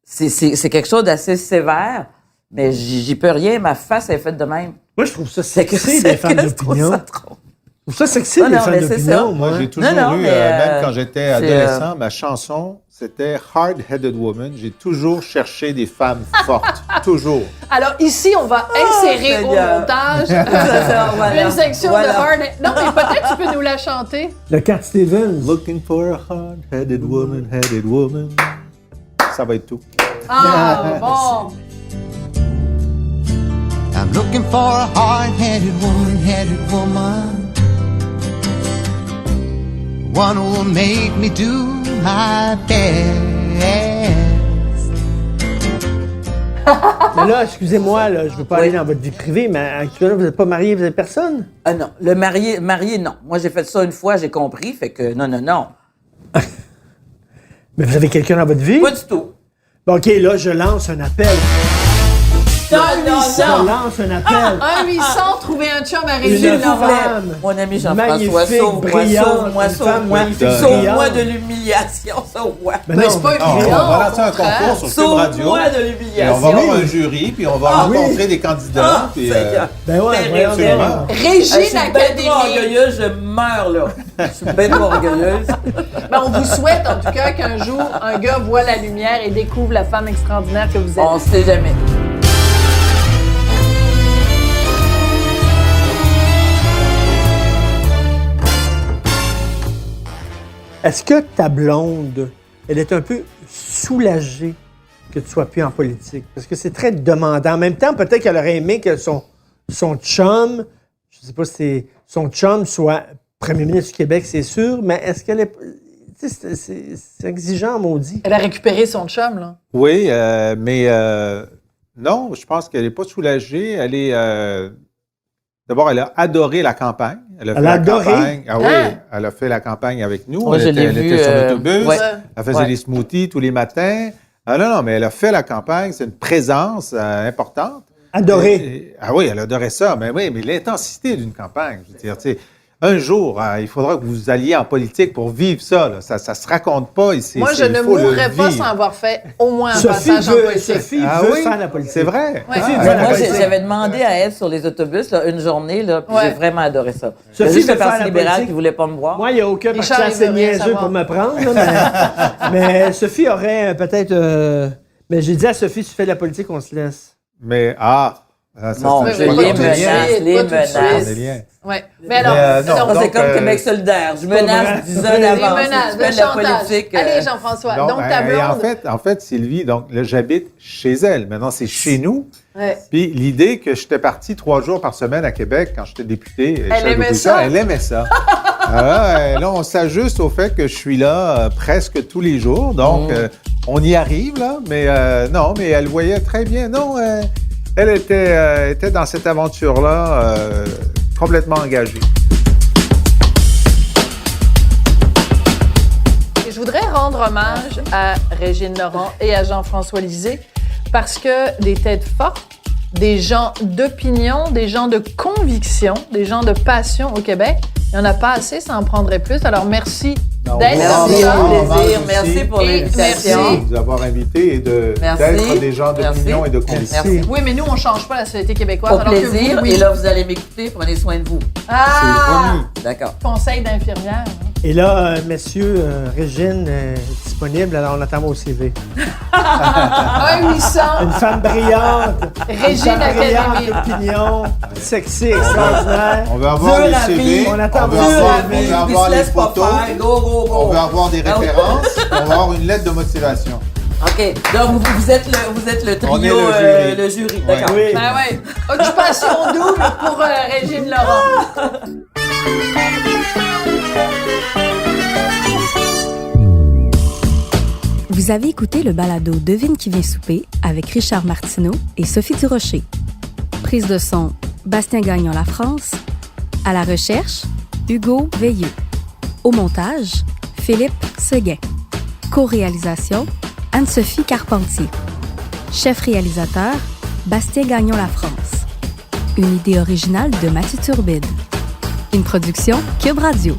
c'est quelque chose d'assez sévère, mais j'y peux rien, ma face est faite de même. Moi, je trouve ça C'est que sexy, des femmes je trouve d'opinion. ça Je drôle. trouve ça sexy, Non, des non, femmes mais c'est ça. d'opinion, moi. Moi, j'ai toujours Non, eu, mais, même quand j'étais c'est, adolescent, ma chanson, c'était Hard-Headed Woman. J'ai toujours cherché des femmes fortes. Toujours. Alors ici, on va insérer au Seigneur. montage Voilà. une section Voilà. de Hard... Non, mais peut-être tu peux nous la chanter. Le Cat Stevens. Looking for a hard-headed woman, headed woman. Ça va être tout. Ah, bon. I'm looking for a hard-headed woman. One who will make me do my best. Mais là, excusez-moi, là, je veux pas Oui. aller dans votre vie privée, mais actuellement, vous n'êtes pas marié, vous n'êtes personne? Ah non, le marié, non. Moi, j'ai fait ça une fois, j'ai compris, fait que non. Mais vous avez quelqu'un dans votre vie? Pas du tout. Bon, OK, là, je lance un appel. Non, Je lance un appel. 1-800, trouver un chum à Une Régine Laurent. femme Mon ami Jean-François, magnifique, sauve-moi, brillante, sauve-moi, une femme sauve-moi. magnifique, Sauve-moi brillante. de l'humiliation, sauve-moi. Mais Mais non, c'est pas On évident, va lancer au un contraire. concours sur Cube Radio. Sauve-moi de Et on va l'humiliation. avoir un jury, puis on va rencontrer des candidats. Ah, puis, Seigneur. Ben ouais, Terrible. voyons Absolument. donc. Je Régine suis bien Académie. trop orgueilleuse, je meurs là. Je suis bien trop orgueilleuse. Ben, on vous souhaite en tout cas qu'un jour, un gars voit la lumière et découvre la femme extraordinaire que vous êtes. On sait jamais. Est-ce que ta blonde, elle est un peu soulagée que tu sois plus en politique? Parce que c'est très demandant. En même temps, peut-être qu'elle aurait aimé que son chum, je sais pas si c'est son chum soit premier ministre du Québec, c'est sûr, mais est-ce qu'elle est... Tu sais, c'est exigeant, maudit. Elle a récupéré son chum, là. Oui, mais non, je pense qu'elle n'est pas soulagée. Elle est. D'abord, elle a adoré la campagne. Elle a adoré? campagne. Ah oui, Ah! elle a fait la campagne avec nous. Moi, je elle l'ai était, elle vu, était sur l'autobus. ouais. Elle faisait Ouais. des smoothies tous les matins. Ah non, mais elle a fait la campagne. C'est une présence importante. Adoré. Ah oui, elle adorait ça. Mais oui, mais l'intensité d'une campagne, je veux dire, tu sais, un jour, hein, il faudra que vous alliez en politique pour vivre ça. Là. Ça se raconte pas. Moi, je ne mourrais pas sans avoir fait au moins un passage en politique. Sophie veut faire la politique. C'est vrai. Ouais. Moi, j'avais demandé à elle sur les autobus là, une journée, là, puis j'ai vraiment adoré ça. Sophie Juste veut le faire Parti la libéral politique. qui voulait pas me voir. Moi, il n'y a aucun parti Richard, assez il veut rien niaiseux savoir. pour me prendre. Là, mais Sophie aurait peut-être... mais j'ai dit à Sophie, tu fais de la politique, on se laisse. Mais, ça, Non, c'est je pas les comme des liens. menace, les pas tout de suite. menaces. Des liens. Ouais. Mais alors, non, Ça, c'est donc, comme Québec solidaire. Je menace 10 ans d'avance. les menaces, Tu le fais de la chantage. politique. Allez, Jean-François. Non, Donc, ta et blonde. en fait, Sylvie, donc là, j'habite chez elle. Maintenant, c'est chez nous. Ouais. Puis l'idée que j'étais parti 3 jours par semaine à Québec quand j'étais député, Elle aimait ça. Elle aimait ça. Là, on s'ajuste au fait que je suis là presque tous les jours. Donc, on y arrive, là. Mais non, mais elle voyait très bien. Non, elle était dans cette aventure-là complètement engagée. Et je voudrais rendre hommage à Régine Laurent et à Jean-François Lisée parce que des têtes fortes, des gens d'opinion, des gens de conviction, des gens de passion au Québec, il n'y en a pas assez, ça en prendrait plus. Alors, merci d'être Merci, là. plaisir. Merci pour Et l'invitation. merci. De nous avoir invités et Merci. d'être des gens d'opinion Merci. et de conviction. Merci. Oui, mais nous, on ne change pas la société québécoise. Au alors que plaisir. vous, oui. Et là, vous allez m'écouter. Prenez soin de vous. Ah! D'accord. Conseil d'infirmière. Et là, messieurs, Régine est disponible, alors on attend vos CV. 1-800. Une femme brillante. Régine Une femme brillante, Académie. opinion, sexy, extraordinaire. On veut avoir Dur les la CV, vie. On attend on veut dur avoir, la on vie. veut avoir Puis se les laisse pas photos, faire. Go, go, go. on veut avoir des Ah oui. références, on va avoir une lettre de motivation. OK. Donc, vous êtes le trio, On est le jury. Ouais. D'accord. Oui. Ben ouais. Occupation double pour Régine Laurent. Vous avez écouté le balado Devine qui vient souper avec Richard Martineau et Sophie Durocher. Prise de son, Bastien Gagnon La France. À la recherche, Hugo Veilleux. Au montage, Philippe Seguin. Co-réalisation, Anne-Sophie Carpentier. Chef réalisateur, Bastien Gagnon La France. Une idée originale de Mathieu Turbide. Une production Cube Radio.